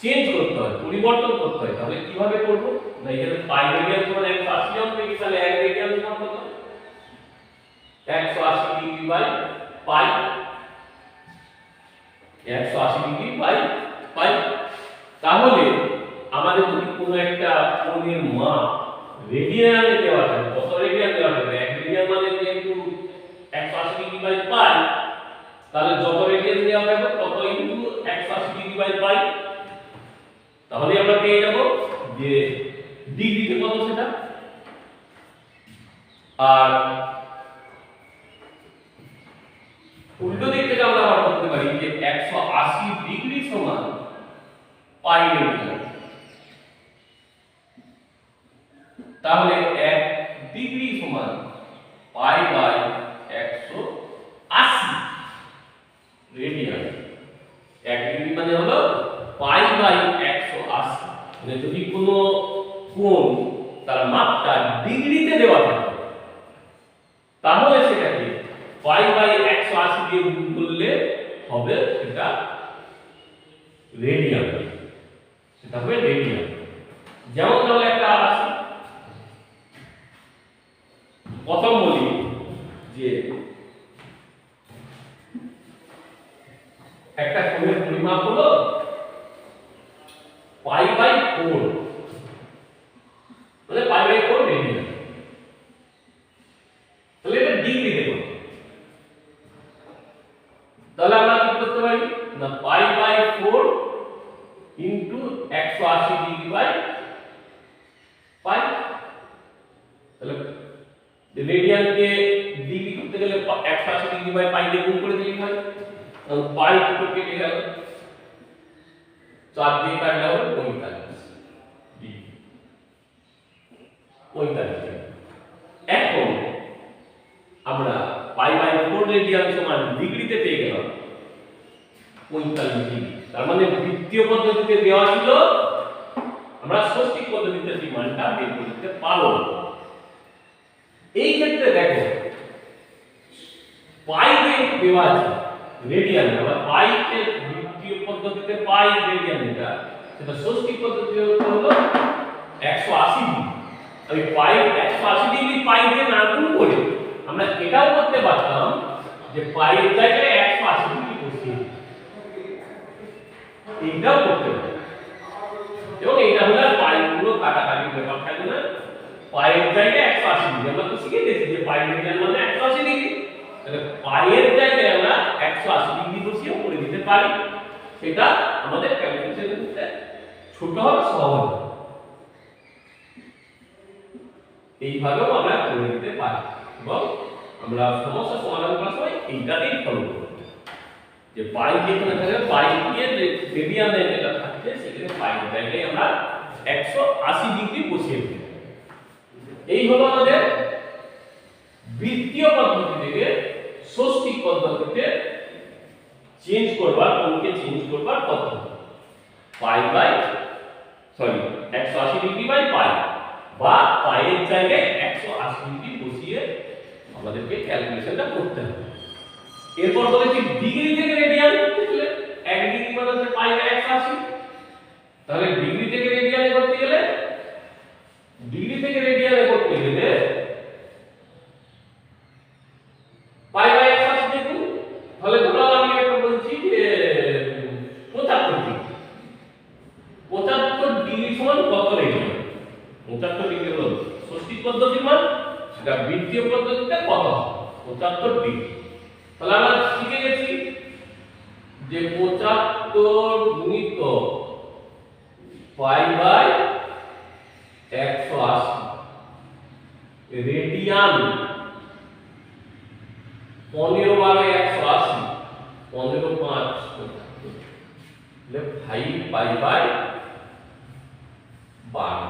চেঞ্জ করতে হয়, পরিবর্তন করতে হয়, তাহলে কিভাবে করব? না এখানে পাই রেডিয়ান সমান 180 জন পেয়ে গেলে 1 রেডিয়ান সমান কত? 180 degree by pi. 180 degree by pi. তাহলে আমাদের যদি কোনো একটা কোণের মান রেডিয়ানে দেওয়া থাকে, কত রেডিয়ান দেওয়া থাকে? 1 রেডিয়ান মানে যেহেতু 180 ডিগ্রি বাই পাই, তাহলে যত রেডিয়ান দেওয়া হবে তত ইনটু 180 ডিগ্রি বাই পাই। তাহলে আমরা পেয়ে যাব যে ডিগ্রিতে কত সেটা। আর উল্টো দিক থেকে আমরা আবার বলতে পারি যে 180 ডিগ্রি সমান পাই রেডিয়ান। তাহলে 1 ডিগ্রি সমান পাই বাই 180 রেডিয়ান। 1 ডিগ্রি মানে হলো পাই বাই 180। মানে যদি কোনো কোণ তার মাপটা ডিগ্রিতে দেওয়া থাকে তাহলে সেটাকে পাই বাই 180 দিয়ে গুণ করলে হবে সেটা রেডিয়ান। সেটা হবে রেডিয়ান। যেমন তাহলে একটা আসি, প্রথম বলি যে একটা কোণের পরিমাপ হলো পাই বাই 4, মানে পাই বাই 4 রেডিয়ান। তাহলে এটা ডিগ্রি দেব। তাহলে আমরা কি করতে পারি? না pi by 4 into 180 degree by pi. তাহলে রেডিয়ানকে ডিগ্রি করতে গেলে 180 ডিগ্রি বাই পাই দিয়ে গুণ করে দিলেই হয়। তাহলে পাই দুটো কেটে গেল। 4 দিয়ে কাটলে হবে 45 ডিগ্রি। 45 ডিগ্রি। এখন আমরা পাই বাই 4 রেডিয়ান সমান ডিগ্রিতে পেয়ে গেলাম 45 ডিগ্রি। তার মানে বৃত্তীয় পদ্ধতিতে দেওয়া ছিল, আমরা ষষ্ঠিক পদ্ধতিতে সেই মানটা বের করতে পারবো। এই ক্ষেত্রে দেখো পাই দেওয়া আছে রেডিয়ান, আমরা পাইকে বৃত্তীয় পদ্ধতিতে পাই রেডিয়ান, এটা সেটা ষষ্ঠিক পদ্ধতিতে হলো 180 ডিগ্রি। আমি পাই 180 ডিগ্রি পাই দিয়ে না গুণ করে আমরা এটাও করতে পারতাম যে পাই এর জায়গায় 180 ডিগ্রি বসিয়ে এইটাও করতে পারি, এবং এটা হলো পাই গুলো কাটাকাটি ব্যাপার থাকবে না। পায়ের জায়গায় 180 ডিগ্রি আমরা তো শিখে গেছি যে পাই রেডিয়ান মানে 180 ডিগ্রি, তাহলে পায়ের জায়গায় আমরা 180 ডিগ্রি বসিয়ে করে দিতে পারি। সেটা আমাদের ক্যালকুলেশন করতে ছোট হবে, সহজ হবে। এইভাবেও আমরা করে দিতে পারি, এবং আমরা সমস্যা সমাধান করার সময় এইটাতেই ফলো করব যে পাই যেখানে থাকবে পাই দিয়ে রেডিয়ানে যেটা থাকছে সেখানে পাইয়ের জায়গায় আমরা 180 ডিগ্রি বসিয়ে দিই। এই হলো আমাদের বৃত্তীয় পদ্ধতি থেকে ষষ্ঠিক পদ্ধতিতে চেঞ্জ করবার, কোণকে চেঞ্জ করবার পদ্ধতি। Pi by 180 degree by pi, বা পাইয়ের জায়গায় 180 ডিগ্রি বসিয়ে আমাদেরকে ক্যালকুলেশনটা করতে হবে। এরপর বলেছি ডিগ্রি থেকে রেডিয়ান করতে গেলে 1 ডিগ্রি মানে হচ্ছে পাই বাই 180, তাহলে ডিগ্রি থেকে রেডিয়ানে করতে গেলে পাই বাই 180 দেখুন, তাহলে ধরো আমি একটা বলছি যে 75 ডিগ্রি সমান কত রেডিয়ান? 75 ডিগ্রি হলো ষষ্ঠিক পদ্ধতির মান, সেটা বৃত্তীয় পদ্ধতিতে কত? 75 ডিগ্রি। তাহলে আমরা শিখে গেছি যে 75 গুণিত পাই বাই 180 রেডিয়ান 15 বাই 180, 15 5 ले 5 पाई बाय 12,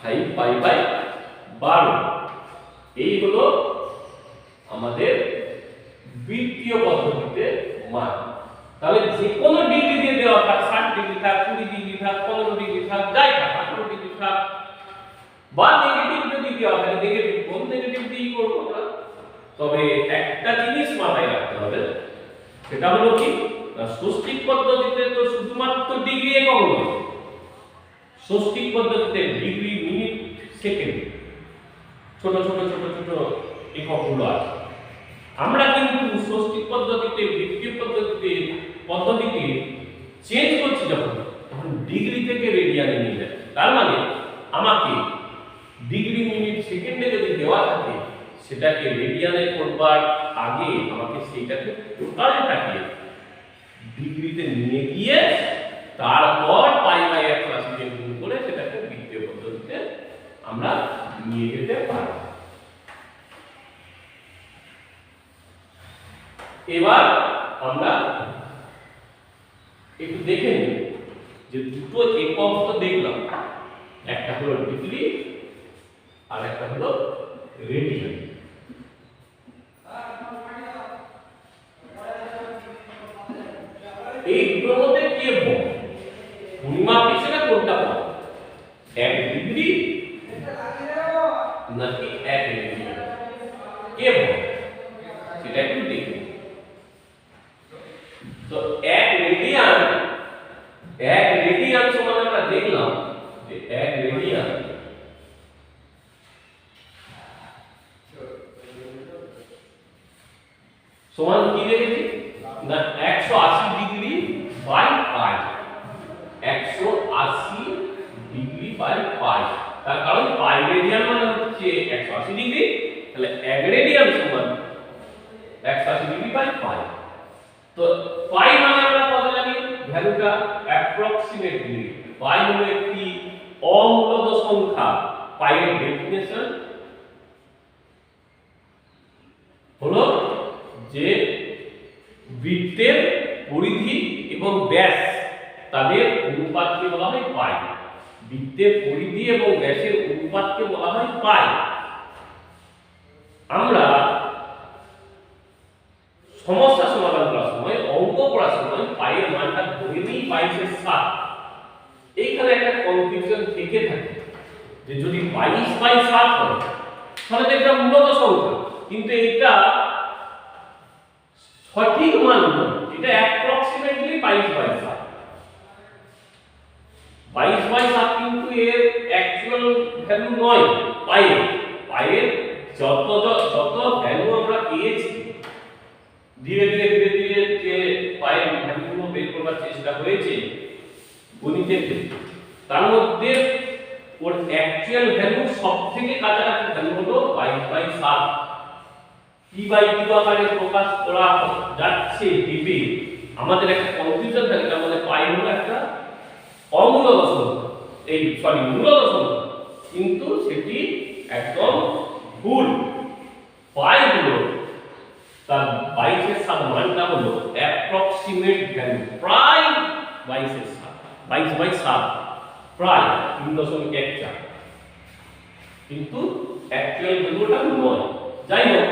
5 पाई बाय 12। এই হলো আমাদের বৃত্তীয় পদ্ধতিতে মান। তাহলে যে কোনো ডিগ্রি দিয়ে দেওয়া থাক, 60 ডিগ্রি থাক, 20 ডিগ্রি থাক, 15 ডিগ্রি থাক, যাই থাক, 18 ডিগ্রি থাক, বা নেগেটিভ যদি দেওয়া থাকে নেগেটিভ কোন নেগেটিভ দিয়েই করব আমরা। তবে একটা জিনিস মাথায় রাখতে হবে, সেটা হলো কি, ষষ্ঠিক পদ্ধতিতে তো শুধুমাত্র ডিগ্রি একক নয়, ষষ্ঠিক পদ্ধতিতে ডিগ্রি, মিনিট, সেকেন্ড, ছোট ছোট ছোট ছোট এককগুলো আছে। আমরা কিন্তু ষষ্ঠিক পদ্ধতিতে বৃত্তীয় পদ্ধতিতে চেঞ্জ করছি যখন, তখন ডিগ্রি থেকে রেডিয়ানে নিয়ে যাচ্ছি। তার মানে আমাকে ডিগ্রি, মিনিট, সেকেন্ডে যদি দেওয়া থাকে, সেটাকে রেডিয়ানে করবার আগে আমাকে সেইটাকে টোটালটাকে ডিগ্রিতে নিয়ে গিয়ে তারপর পাই বাই 180 দিয়ে গুণ করে সেটাকে বৃত্তীয় পদ্ধতিতে আমরা নিয়ে যেতে পারি। এবার আমরা একটু দেখে নিই যে দুটো একক তো দেখলাম, একটা হলো ডিগ্রি আর একটা হলো রেডিয়ান। এই দুটোর মধ্যে কে বড়? পরিমাপ হিসেবে কোনটা বড়, 1 ডিগ্রি নাকি 1 রেডিয়ান? কে বড় সেটা একটু দেখি। তো 1 রেডিয়ান সমান আমরা দেখলাম যে 1 রেডিয়ান সমান কি দেখেছি না 180 degree by pi, 180 degree by pi. তার কারণ পাই রেডিয়ান মানে হচ্ছে 180 ডিগ্রি, তাহলে 1 রেডিয়ান সমান 180 ডিগ্রি বাই পাই। তো পাই মানে আমরা কত জানি, ভ্যালুটা অ্যাপ্রক্সিমেটলি। পাই হলো একটি অমূলদ সংখ্যা। পাইয়ের ডেফিনেশন হলো যে বৃত্তের পরিধি এবং ব্যাস তাদের অনুপাতকে বলা হয় পাই। বৃত্তের পরিধি এবং ব্যাসের অনুপাতকে বলা হয় পাই। আমরা সমস্যা সমাধান করার সময়, অঙ্ক করার সময় পাইয়ের মানটা ধরে নিই 22/7। এইখানে একটা কনফিউশন থেকে থাকে যে যদি 22/7 হয় তাহলে তো এটা মূলত সংখ্যা, কিন্তু এটা সঠিক মান নয়, এটা অ্যাপ্রক্সিমেটলি 22/7। 22/7 কিন্তু এর অ্যাকচুয়াল ভ্যালু নয়। পাইয়ের যত ভ্যালু আমরা পেয়েছি, ধীরে ধীরে যে পাইয়ের ভ্যালুগুলো বের করার চেষ্টা হয়েছে গণিতের ক্ষেত্রে, তার মধ্যে ওর অ্যাকচুয়াল ভ্যালু সবথেকে কাছাকাছি ভ্যালু হলো 22/7। p/q আকারে প্রকাশ করা যাচ্ছে ভেবে আমাদের একটা কনফিউশন থাকে, তার মানে পাই হলো একটা অমূলত সংখ্যা, মূলত সংখ্যা, কিন্তু সেটি একদম ভুল। পাই হলো তার 22/7 মানটা হলো অ্যাপ্রক্সিমেট ভ্যালু, প্রায় 22/7, প্রায় 3.14, কিন্তু অ্যাকচুয়াল ভ্যালুটা নয়। যাই হোক,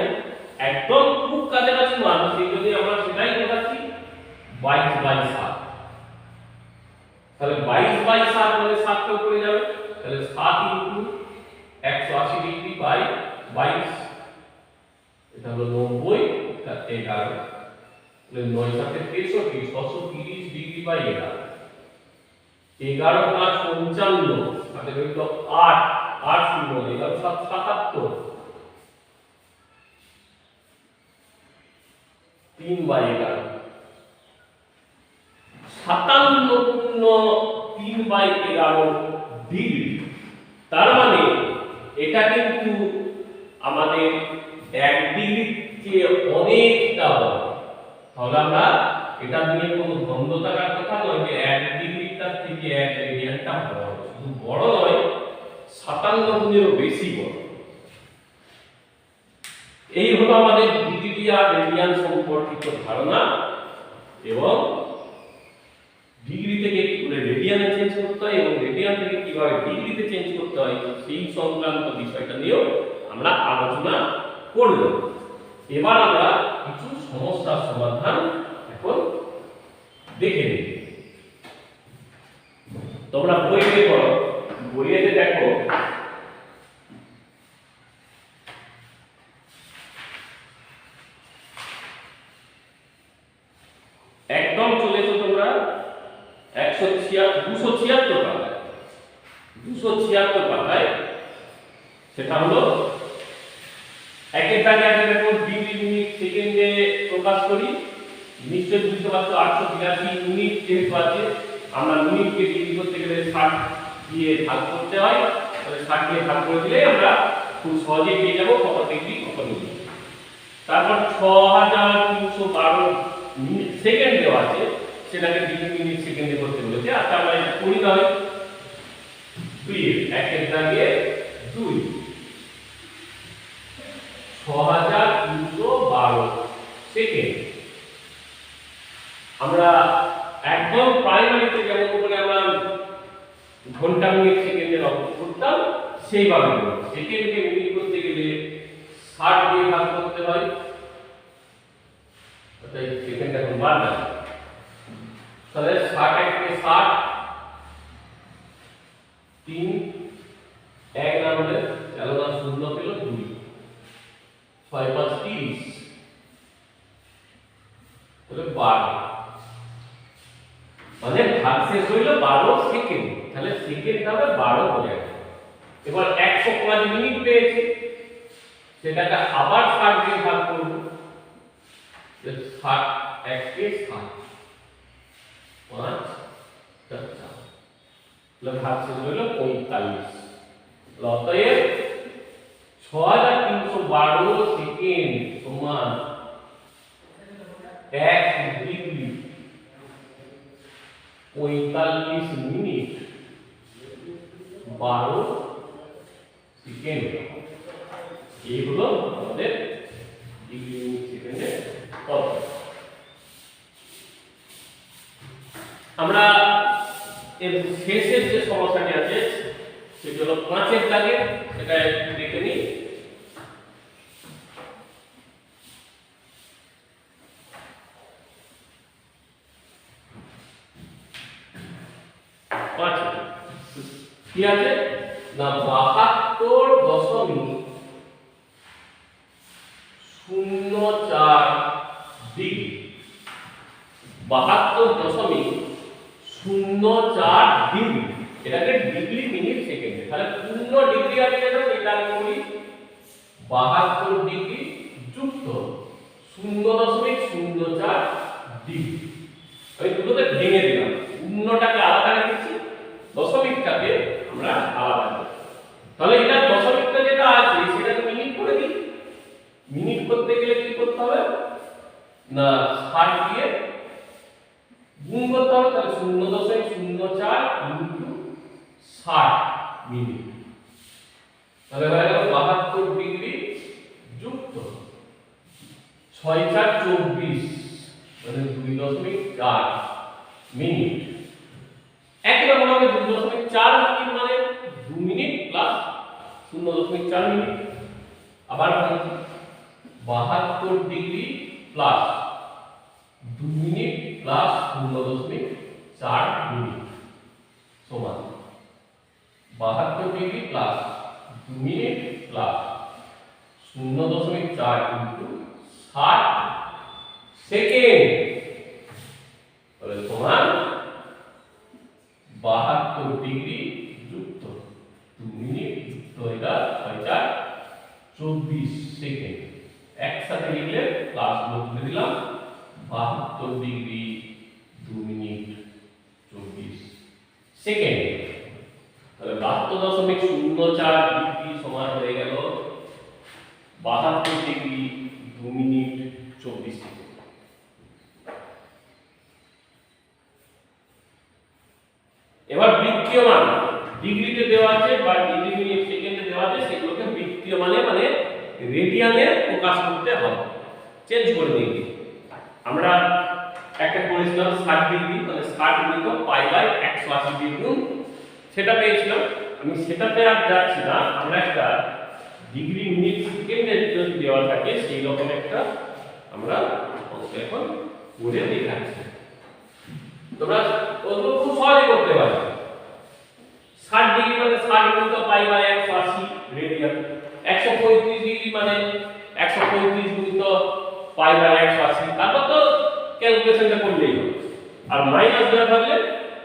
একদম খুব কাছাকাছি মান, সেই জন্য আমরা সেটাই দেখাচ্ছি 22/7। তাহলে 22/7 মানে 7 কে উপরে যাবে, তাহলে 7 ইনটু 180 ডিগ্রি বাই 22, এটা হলো 90, এটা 11, তাহলে 9 7 63, 630 ডিগ্রি বাই 11, 11 5 55, তাহলে হলো 8, 8 0, 11 7 77, 3/11, 57.3/11 ডিগ্রি। তার মানে এটা কিন্তু আমাদের 1 ডিগ্রির চেয়ে অনেকটা বড়। তাহলে আমরা এটা নিয়ে কোনো দ্বন্দ্ব থাকার কথা নয় যে 1 ডিগ্রিটার থেকে 1 রেডিয়ানটা বড়, শুধু বড় নয়, 57 গুণেরও বেশি বড়। এই হলো আমাদের ডিগ্রি আর রেডিয়ান সম্পর্কিত ধারণা, এবং ডিগ্রি থেকে কি করে রেডিয়ানে চেঞ্জ করতে হয় এবং রেডিয়ান থেকে কিভাবে ডিগ্রিতে চেঞ্জ করতে হয় সেই সংক্রান্ত বিষয়টা নিয়েও আমরা আলোচনা করব। এবার আমরা কিছু সমস্যার সমাধান এখন দেখে নিই। তোমরা বইতে পড়ো, বইয়েতে দেখো একদম চলেছো তোমরা 276 পাতায়। 276 পাতায় সেটা হলো একের দাগে আগে দেখো ডিগ্রি মিনিট সেকেন্ডে প্রকাশ করি। নিশ্চয়ই বুঝতে পারছো 882 ইউনিট যেহেতু আছে, আমরা মিনিটকে ডিগ্রি করতে গেলে 60 দিয়ে ভাগ করতে হয়, তাহলে 60 দিয়ে ভাগ করে দিলে আমরা খুব সহজেই পেয়ে যাব কত ডিগ্রি কত মিনিট। তারপর 6312 মিনিট সেকেন্ড দেওয়া আছে, সেটাকে ডিগ্রি মিনিট সেকেন্ডে করতে বলেছে। আচ্ছা আমরা এটা করি তাহলে। 2 একের দাগে 2, 6312 সেকেন্ড। আমরা একদম প্রাইমারিতে যেমন করে আমরা ঘন্টা মিনিট সেকেন্ডে অঙ্ক করতাম সেইভাবে সেকেন্ডকে মিনিট করতে গেলে 60 দিয়ে ভাগ করতে হয়, অর্থাৎ সেকেন্ড এখন বাদ আছে, তাহলে 60 একে 60, 3 1 না হলে 0 না 0 পেল 2, 6 5 30, তাহলে 12, মানে ভাগ শেষ হইল 12 সেকেন্ড, তাহলে সেকেন্ড হবে 12 হয়ে যাবে। এবার 105 মিনিট পেয়েছি, সেটাকে আবার 60 দিয়ে ভাগ করব, 60 1 কে 60, 5 4, তাহলে ভাগ শেষ হইল 45। অতএব 6312 সেকেন্ড সমান 1 ডিগ্রি 45 মিনিট 12 সেকেন্ড। এই হলো আমাদের ডিগ্রি মিনিট সেকেন্ডে কত। আমরা এর শেষের যে সমস্যাটি আছে সেটি হলো 5 দাগে, সেটা একটু দেখে নিই। কি আছে না 72.04 ডিগ্রি, 72.04 ডিগ্রি, এটাকে ডিগ্রি মিনিট সেকেন্ডে, তাহলে পূর্ণ ডিগ্রি আছে যেটা সেটা আমি বলি 72 ডিগ্রি যুক্ত 0.04 ডিগ্রি। আমি দুটোতে ভেঙে দিলাম, পূর্ণটাকে আলাদা রেখেছি, দশমিকটাকে আমরা আলাদা করি। তাহলে এটা দশমিকটা যেটা আছে সেটাকে মিনিট করে দিই। মিনিট করতে গেলে কি করতে হবে না 60 দিয়ে গুণ করতে হবে, তাহলে 0.04 ইনটু 60 মিনিট, তাহলে হয়ে গেল 72 ডিগ্রি যুক্ত 6 4 24 মানে 2.4 মিনিট। একই রকম ভাবে 2.4 মিনিট মানে 2 মিনিট প্লাস 0.4 মিনিট। আবার 72 degree plus 2 minute plus 0.4 minute সমান 72 degree plus 2 minute plus 0.4 into 60 second, তাহলে সমান 72 ডিগ্রি যুক্ত 2 মিনিট যুক্ত এটা 24 সেকেন্ড। একসাথে লিখলে প্লাস তুলে দিলাম 72 ডিগ্রি 2 মিনিট 24 সেকেন্ড, তাহলে 72.04 ডিগ্রি সমান হয়ে গেল 72 ডিগ্রি 2 মিনিট 24 সেকেন্ড। এবার বৃত্তীয় মান ডিগ্রিতে দেওয়া আছে বা ডিগ্রি মিনিট সেকেন্ডে দেওয়া আছে, সেগুলোকে বৃত্তীয় মানে মানে রেডিয়ানে প্রকাশ করতে হবে। চেঞ্জ করে দিই, আমরা একটা করেছিলাম 60 ডিগ্রি, তাহলে 60 গুণিত পাই বাই 180 দিয়ে গুণ, সেটা পেয়েছিলাম। আমি সেটাতে আর যাচ্ছি না, আমরা একটা ডিগ্রি মিনিট সেকেন্ডে যদি দেওয়া থাকে সেই রকম একটা আমরা এখন করে দেখাচ্ছি। তোমরা ওগুলো খুব সহজে করতে পারবে। 60 ডিগ্রি মানে 60 গুণিত পাই বাই 180 রেডিয়ান, 135 ডিগ্রি মানে 135 গুণিত পাই বাই 180, তারপর তো ক্যালকুলেশনটা করলেই হবে। আর মাইনাস দেওয়া থাকলে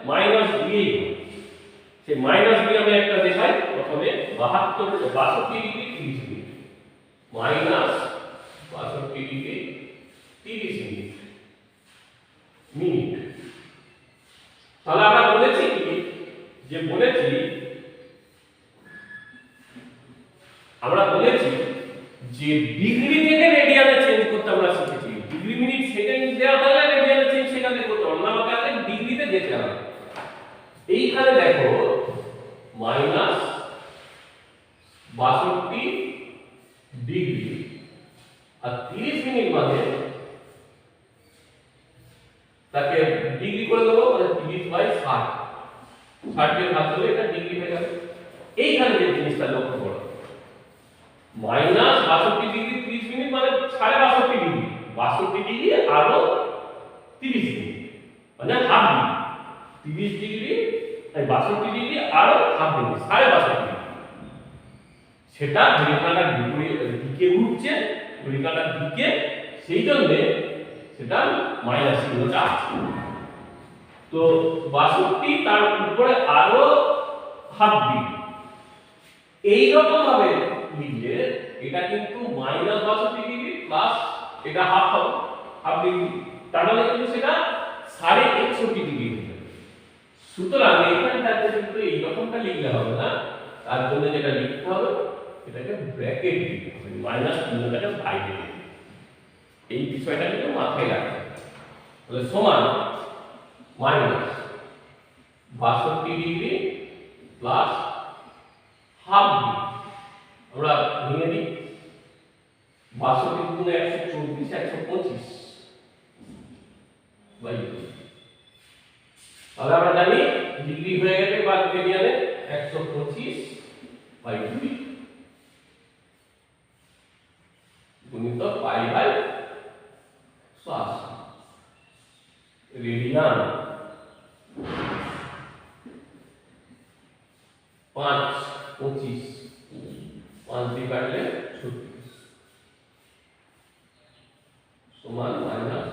মাইনাস দিয়েই হবে। সেই মাইনাস দিয়ে আমি একটা দেখাই, প্রথমে 62 degree 30 minute minus 62 degree 30 minute minute. তাহলে আমরা বলেছি কি যে আমরা বলেছি যে ডিগ্রি থেকে রেডিয়ানে চেঞ্জ করতে আমরা শিখেছি। ডিগ্রি মিনিট সেকেন্ড দেওয়া থাকলে রেডিয়ানে চেঞ্জ সেখানে করতে হবে না, আমাকে আগে ডিগ্রিতে যেতে হবে। এইখানে দেখো মাইনাস 62 ডিগ্রি আর 30 মিনিট মানে তাকে ডিগ্রি করে দেবো, মানে 30 বাই 60, 60 দিয়ে ভাগ করলে এটা ডিগ্রি হয়ে যাবে। এইখানে যে জিনিসটা লক্ষ্য করো, মাইনাস 62 ডিগ্রি 30 মিনিট মানে 62.5 ডিগ্রি, 62 ডিগ্রি আরো 30 মিনিট মানে হাফ ডিগ্রি, 30 ডিগ্রি তাই 62 ডিগ্রি আরো হাফ ডিগ্রি 62.5 ডিগ্রি। সেটা ঘড়িকাঁটার দিকে উঠছে, ঘড়িকাঁটার দিকে, সেই জন্য সেটা মাইনাস চিহ্নটা আছে। তো 62 তার উপরে আরো হাফ ডিগ্রি, এইরকম ভাবে লিখলে এটা কিন্তু মাইনাস 62 ডিগ্রি প্লাস এটা হাফ ডিগ্রি, তার মানে কিন্তু সেটা 61.5 ডিগ্রি হবে। সুতরাং এখানটাতে কিন্তু এই রকমটা লিখলে হবে না, তার জন্য যেটা লিখতে হবে এটাকে ব্র্যাকেট দিতে হবে, মাইনাস চিহ্নটাকে বাইরে দিতে হবে। এই বিষয়টা কিন্তু মাথায় রাখতে হবে। তাহলে সমান minus 62 degree plus half degree, আমরা ভেঙে দিই, 62 গুণ 124 125 বাই তাহলে আমরা জানি ডিগ্রি হয়ে গেলে বা রেডিয়ানে 125/2 গুণিত পাই বাই 180 রেডিয়ান 5/25 5 দিয়ে কাটলে 36 সমান মাইনাস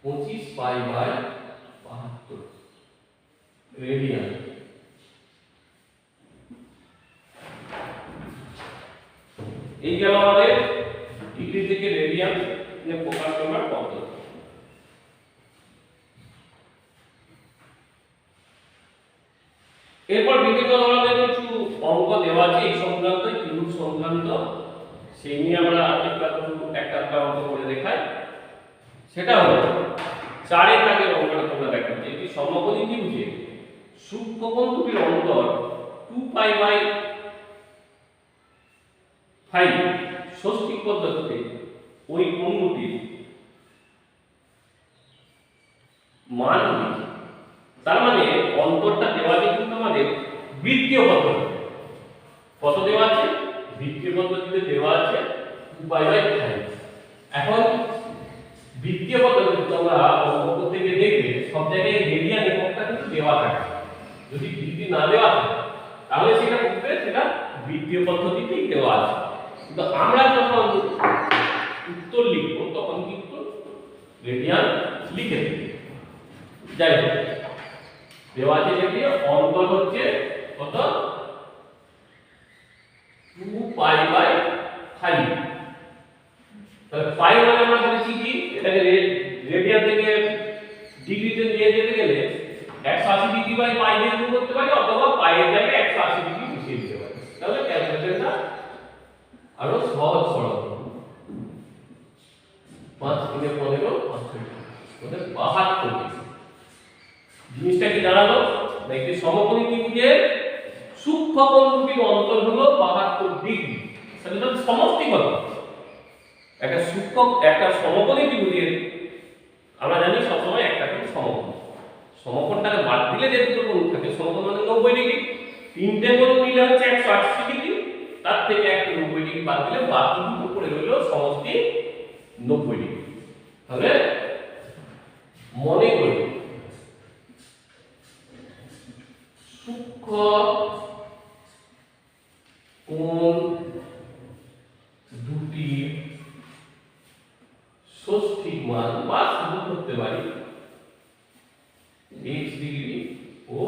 25 পাই বাই 72 রেডিয়ান। এই গেল আমাদের ডিগ্রি থেকে রেডিয়ান এর প্রকাশ করার পদ্ধতি। এরপর বিভিন্ন ধরনের কিছু অঙ্ক দেওয়া আছে এই সংক্রান্ত ত্রিভুজ সংক্রান্ত, সেই নিয়ে আমরা একটা অঙ্ক করে দেখাই। সেটা হলো 4 এর দাগের অঙ্কটা তোমরা দেখো, একটি সমকোণী ত্রিভুজে সূক্ষ্মকোণ দুটির অন্তর 2π/5 ষষ্ঠী পদ্ধতিতে ওই কোণ দুটির মান লিখি। তার মানে অন্তরটা দেওয়া আছে কিন্তু আমাদের বৃত্তীয় পদ্ধতি। কত দেওয়া আছে? বৃত্তীয় পদ্ধতিতে দেওয়া আছে 2π/5। এখন বৃত্তীয় পদ্ধতিতে তোমরা অঙ্ক করতে গিয়ে দেখবে সব জায়গায় রেডিয়ান এককটা কিন্তু দেওয়া থাকে। যদি ডিগ্রি না দেওয়া থাকে তাহলে সেটা করতে সেটা বৃত্তীয় পদ্ধতিতেই দেওয়া আছে, কিন্তু আমরা যখন উত্তর লিখব তখন কিন্তু রেডিয়ান লিখে দেব। যাই হোক, দেওয়া আছে যেটি অন্তর হচ্ছে কত 2π/5। তাহলে পাই মানে আমরা বলেছি কি এটাকে রেডিয়ান থেকে ডিগ্রিতে নিয়ে যেতে গেলে 180 ডিগ্রি বাই পাই দিয়ে গুণ করতে পারি, অথবা পাই এর জায়গায় 180 ডিগ্রি বসিয়ে দিতে পারি। তাহলে ক্যালকুলেশনটা আরো সহজ সরল। 5 × 15 72। জিনিসটা কি দাঁড়ালো? না একটি সমকোণী ত্রিভুজের সূক্ষ্মকোণ দুটির অন্তর হলো 72 ডিগ্রি। তাহলে এটা সমষ্টি কত? একটা সমকোণী ত্রিভুজের আমরা জানি সবসময় একটা কোণ সমকোণ, সমকোণটাকে বাদ দিলে যে দুটো কোণ থাকে সমকোণ মানে 90 ডিগ্রি। তিনটে কোণ মিলে হচ্ছে 180 ডিগ্রি, তার থেকে একটা 90 ডিগ্রি বাদ দিলে বাকি দুটো পড়ে রইল সমষ্টি 90 ডিগ্রি। তাহলে মনে করি সূক্ষ্ম কোণ দুটি ষষ্ঠী মান বা শুধু করতে পারি x ডিগ্রি ও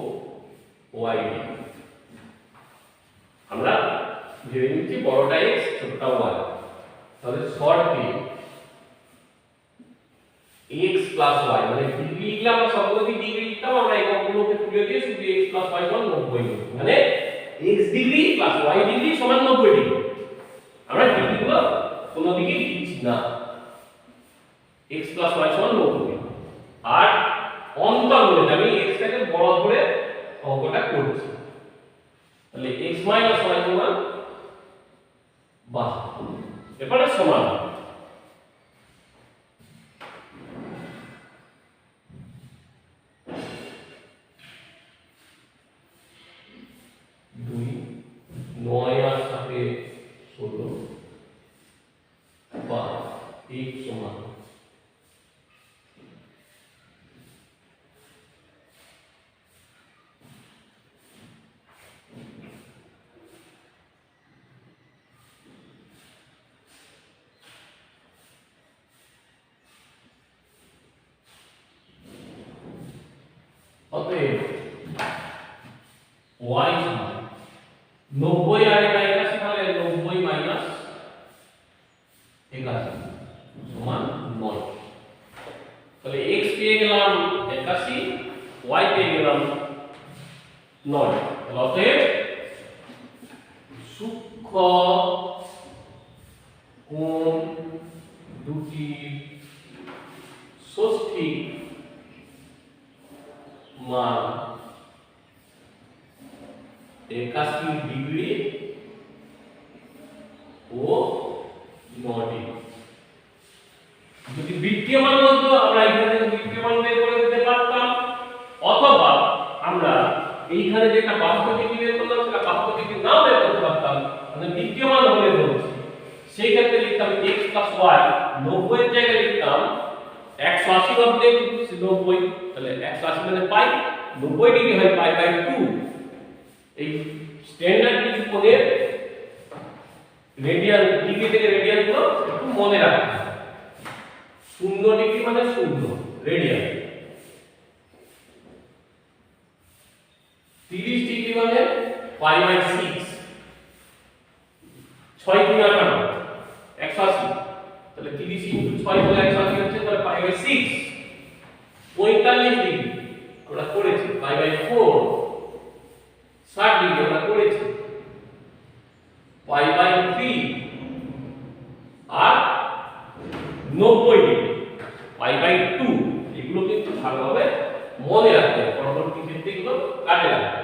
y ডিগ্রি। আমরা ধরে নিচ্ছি বড়টা x ছোটটা y। তাহলে শর্টে x plus y মানে ডিগ্রি লিখলাম, আমরা সবগুলো ডিগ্রি লিখলাম, আমরা এককগুলোকে তুলে দিয়ে শুধু x plus y সমান 90 মানে x degree plus y degree সমান 90 ডিগ্রি। আমরা ডিগ্রিগুলো কোনো দিকে দিচ্ছি না, x plus y সমান 90। আর অন্তর বলে আমি x টাকে বড় ধরে অঙ্কটা করছি। তাহলে x - y সমান 72। এবারে সমান 2 9 আর 7 16 বা x সমান অতএব y সমান 90 আর 81 তাহলে 90 মাইনাস 81 সমান 9। তাহলে x পেয়ে গেলাম 81, y পেয়ে গেলাম 9। তাহলে অতএব সূক্ষ্ম কোণ দুটি ষষ্ঠী মান 81 ডিগ্রি ও 9 ডিগ্রি। যদি বৃত্তীয় মান বলতো আমরা এখানে বৃত্তীয় মান বের করে দিতে পারতাম, অথবা এইখানে যেটা বাস্তব ডিগ্রি বের করলাম সেটা বাস্তব ডিগ্রি নাও বের করতে পারতাম, মানে বিদ্যমান হলে ধরছি, সেই ক্ষেত্রে লিখতাম x + y, 90 এর জায়গায় লিখতাম 180 অর্ধে 90, তাহলে 180 মানে পাই, 90 ডিগ্রি হয় π/2। এই স্ট্যান্ডার্ড ডিগ্রি কোণের রেডিয়ান ডিগ্রি থেকে রেডিয়ান গুলো একটু মনে রাখতে হবে। 0 ডিগ্রি মানে 0 রেডিয়ান, 30 ডিগ্রি মানে π/6, 6 × 8 180, তাহলে 30 × 6 হলে 180 হচ্ছে, তাহলে π/6। 45 ডিগ্রি আমরা করেছি π/4, 60 ডিগ্রি আমরা করেছি π/3, আর 90 ডিগ্রি π/2। এগুলো কিন্তু ভালোভাবে মনে রাখতে হবে, পরবর্তী ক্ষেত্রে এগুলো কাজে লাগবে।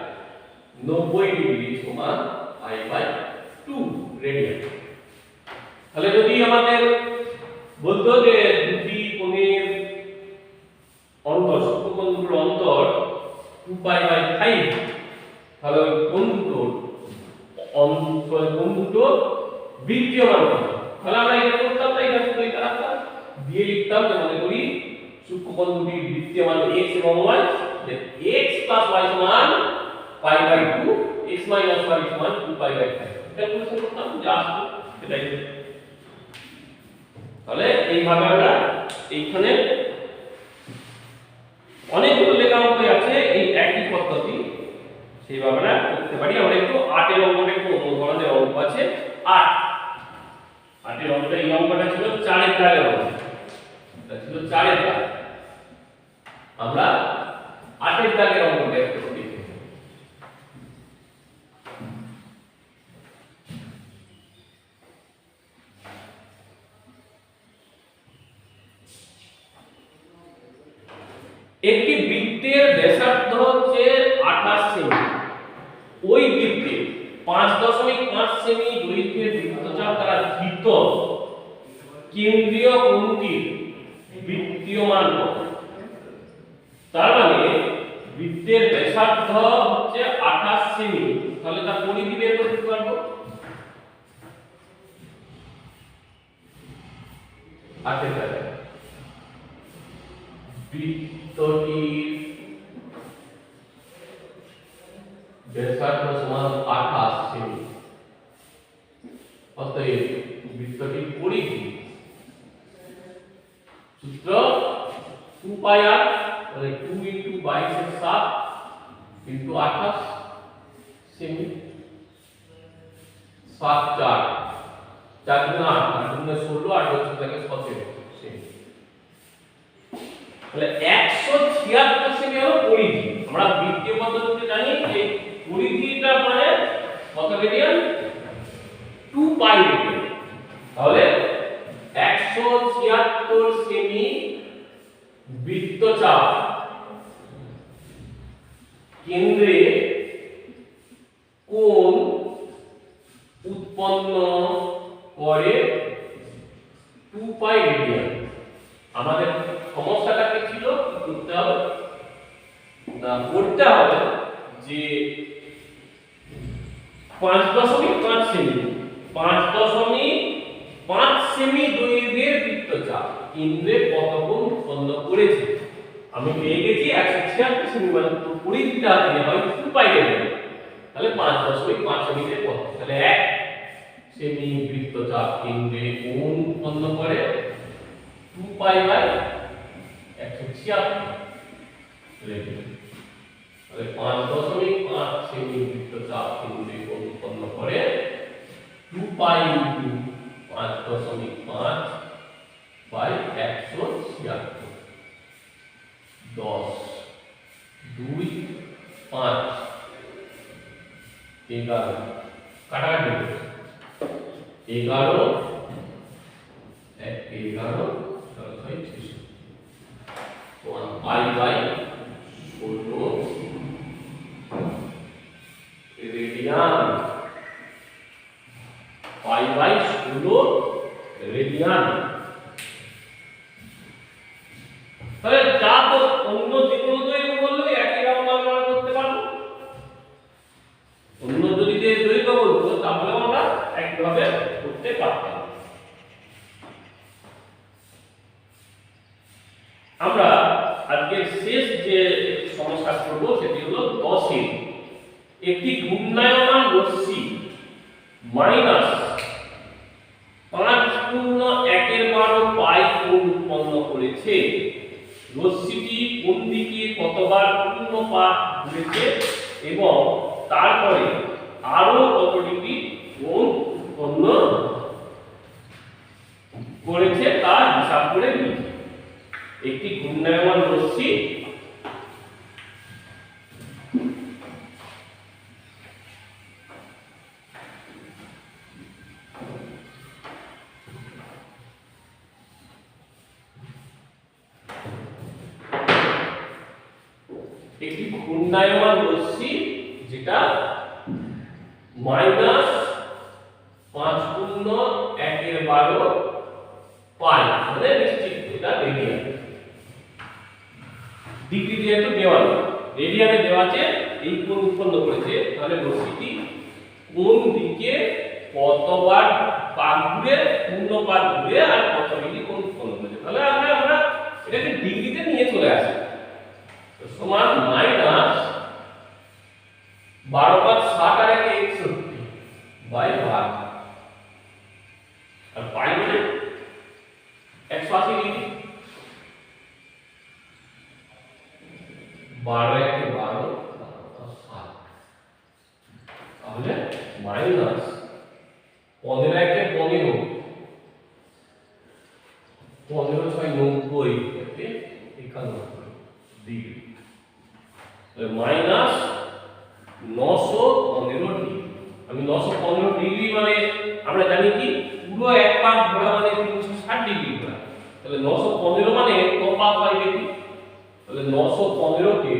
90 ডিগ্রি সমান π/2 রেডিয়ান। তাহলে যদি আমাদের বলতো যে দুটি কোণের অন্তর, সূক্ষ্মকোণ দুটোর অন্তর 2π/5, তাহলে ওই কোণ দুটো বৃত্তীয়মান কত, তাহলে আমরা এটা করতাম না, এটা শুধু এটা রাখতাম দিয়ে লিখতাম যে মনে করি সূক্ষ্মকোণ দুটি বৃত্তীয়মান x এবং y, যে x + y সমান π/2, x - y সমান 2π/5। ক্যালকুলেশন করতাম যা আসতো সেটাই। তাহলে এইভাবে আমরা এইখানে অনেকগুলো লেখা অঙ্ক আছে এই একই পদ্ধতি, সেইভাবে আমরা করতে পারি। আমরা একটু 8 এর অঙ্কটা একটু অন্য ধরনের অঙ্ক আছে। 8 এর অঙ্কটা, এই অঙ্কটা ছিল 4 এর দাগের অঙ্ক, এটা ছিল 4 এর দাগ। আমরা 8 এর দাগের অঙ্কটা একটু দেখি। একটি বৃত্তের ব্যাসার্ধ হচ্ছে 28 সেমি, ওই বৃত্তে 5.5 সেমি দৈর্ঘ্যের বৃত্তচাপ দ্বারা ধৃত কেন্দ্রীয় কোণটির বৃত্তীয় মান কত? তার মানে বৃত্তের ব্যাসার্ধ হচ্ছে 28 সেমি, তাহলে তার পরিধি বের করতে পারবো। বৃত্তটির ব্যাসার্ধ সমান 28 সেমি, অতএব বৃত্তটির পরিধি সূত্র 2πr, মানে 2 × 22 এর 7 × 28 সেমি, 7 4 4 × 8 8 × 16 8 হচ্ছে থাকে 17 সেমি। তাহলে 176 সেমি হলো পরিধি। আমরা বৃত্তীয় পদ্ধতিতে জানি যে পরিধিটা মানে কত রেডিয়ান, 2π রেডিয়ান। তাহলে 176 সেমি বৃত্তচাপ কেন্দ্রে কোণ উৎপন্ন করে 2π রেডিয়ান। আমাদের সমস্যাটা কি ছিল, করতে হবে না করতে হবে যে 5.5 সেমি 5.5 সেমি দৈর্ঘ্যের বৃত্তচাপ কেন্দ্রে কত কোণ উৎপন্ন করেছে। আমি পেয়ে গেছি 176 সেমি, মানে পরিধিটা দিয়ে হয় 2π রেডিয়ান, তাহলে 5.5 সেমিতে কত, তাহলে 1 সেমি বৃত্তচাপ কেন্দ্রে কোণ উৎপন্ন করে 2π/176 রেডিয়ান। তাহলে 5.5 সেমি বৃত্তচাপ কেন্দ্রে কোণ উৎপন্ন করে 2π × 5.5/176, 10 2 5 11 কাটাকাটি 11 11 π/16 রেডিয়ান, π/16 রেডিয়ান। তাহলে যা তো অন্য যে কোনো দৈর্ঘ্য বললে একই রকম আমরা করতে পারবো। যে সমস্যা করব সেটি হলো 10 এর একটি ঘূর্ণায়মান রশ্মি মাইনাস 5.1/12 পাই কোণ উৎপন্ন করেছে। রশ্মিটি কোন দিকে কতবার পূর্ণ পাক ঘুরেছে এবং তারপরে আরো কত ডিগ্রি কোণ উৎপন্ন করেছে তা হিসাব করে লিখি। একটি ঘূর্ণায়মান রশ্মি যেটা মাইনাস 5.1/12 পাই মানে নিশ্চিত এটা রেডিয়ান। ডিগ্রি দিয়ে তো দেওয়া নেই, রেডিয়ানে দেওয়া আছে এই কোণ উৎপন্ন করেছে, তাহলে রশ্মিটি কোন দিকে কতবার পাক ঘুরে পূর্ণ পাক ঘুরে আর কত ডিগ্রি কোণ উৎপন্ন করেছে, তাহলে আমরা এটাকে ডিগ্রিতে নিয়ে চলে আসি। তো সমান মাইনাস 12/60 আর 61 বাই 12 আর পাই মানে 180 ডিগ্রি। 12 × 12 60, তাহলে মাইনাস 15 × 15 15 × 6 90 এতে 91 ডিগ্রি, মাইনাস 915 ডিগ্রি। আমি 915 ডিগ্রি মানে আমরা জানি কি পুরো এক পাক ঘোরা মানে 360 ডিগ্রি ঘোরা, তাহলে 915 মানে ক পাক হয় দেখি, তাহলে 915 কে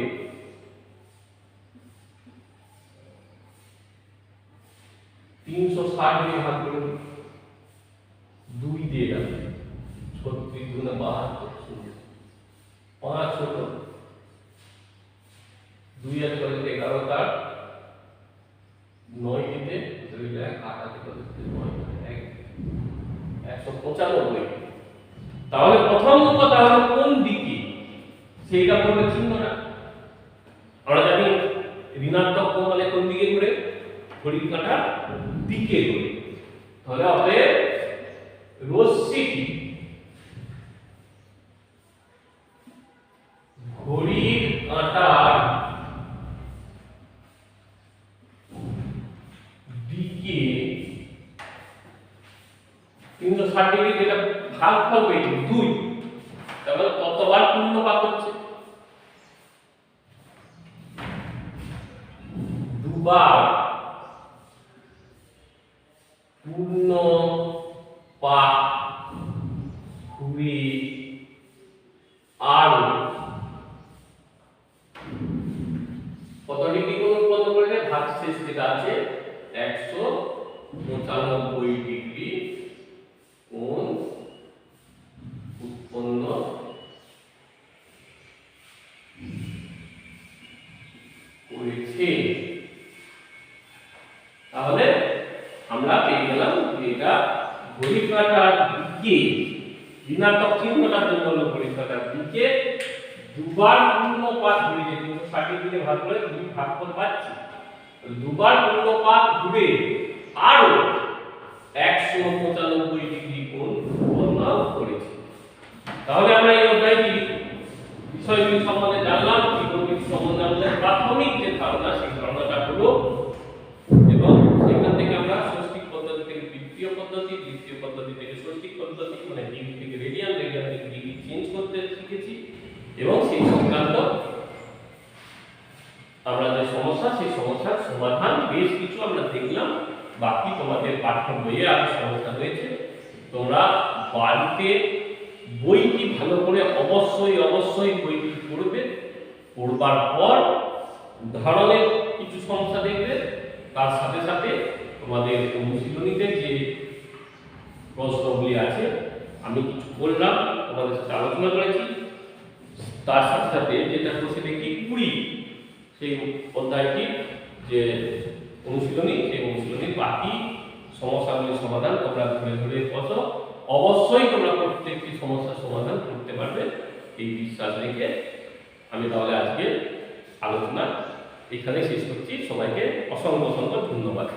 360 দিয়ে ভাগ করে 2 দিয়ে গেল 36 গুণে 72 5 ছোট 2 আর 4 তে 11 তার 9 দিতে তাহলে 8 আর 195। তাহলে প্রথম কথা হলো কোন দিকে সেইটা বলবে চিহ্নটা। আমরা জানি ঋণাত্মক কোণ মানে কোন দিকে ঘুরে, ঘড়ির কাঁটার দিকে ঘুরে, তাহলে অতএব রশ্মিটি ঘড়ির কাঁটার দিকে 360 ডিগ্রি যেটা ভাগফল পেয়েছি 2, তাহলে কতবার পূর্ণ পাক হচ্ছে, দুবার পূর্ণ পাক ঘুরে আর কত ডিগ্রি কোণ উৎপন্ন করেছে, ভাগশেষ যেটা আছে 195 ডিগ্রি কোণ উৎপন্ন করেছে। তাহলে আমরা পেয়ে গেলাম যে এটা ঘড়ির কাঁটার দিকে, ঋণাত্মক চিহ্নটার জন্য হলো ঘড়ির কাঁটার দিকে দুবার পূর্ণ পাক ঘুরে, 360 ডিগ্রি ভাগ করে 2 ভাগফল পাচ্ছি, দুবার পূর্ণ পাক ঘুরে আরো 195 ডিগ্রি কোণ উৎপন্ন করেছে। তাহলে আমরা এই অধ্যায়টি বিষয়গুলি সম্বন্ধে জানলাম, ত্রিকোণমিতি সম্বন্ধে আমাদের প্রাথমিক যে ধারণা সেই ধারণাটা হলো, এবং সেখান থেকে আমরা ষষ্ঠিক পদ্ধতি থেকে বৃত্তীয় পদ্ধতি, বৃত্তীয় পদ্ধতি থেকে ষষ্ঠিক পদ্ধতি মানে ডিগ্রি থেকে রেডিয়ান, রেডিয়ান থেকে ডিগ্রি চেঞ্জ করতে শিখেছি, এবং সেই সংক্রান্ত আমরা যে সমস্যা সেই সমস্যার সমাধান বেশ কিছু আমরা দেখলাম। বাকি তোমাদের পাঠ্য বইয়ে আরো সমস্যা রয়েছে, তোমরা বাড়িতে বইটি ভালো করে অবশ্যই বইটি পড়বে, পড়বার পর ধরনের কিছু সমস্যা দেখবে, তার সাথে সাথে তোমাদের অনুশীলনীতে যে প্রশ্নগুলি আছে আমি কিছু বললাম, তোমাদের সাথে আলোচনা করেছি, তার সাথে সাথে যেটা বসে দেখি 20 সেই অধ্যায়টি যে অনুশীলনী, সেই অনুশীলনীর বাকি সমস্যাগুলির সমাধান তোমরা ধরে ধরে বসো, অবশ্যই তোমরা প্রত্যেকটি সমস্যার সমাধান করতে পারবে এই বিশ্বাস রেখে আমি তাহলে আজকে আলোচনা এখানে শেষ করছি। সবাইকে অসংখ্য অসংখ্য ধন্যবাদ।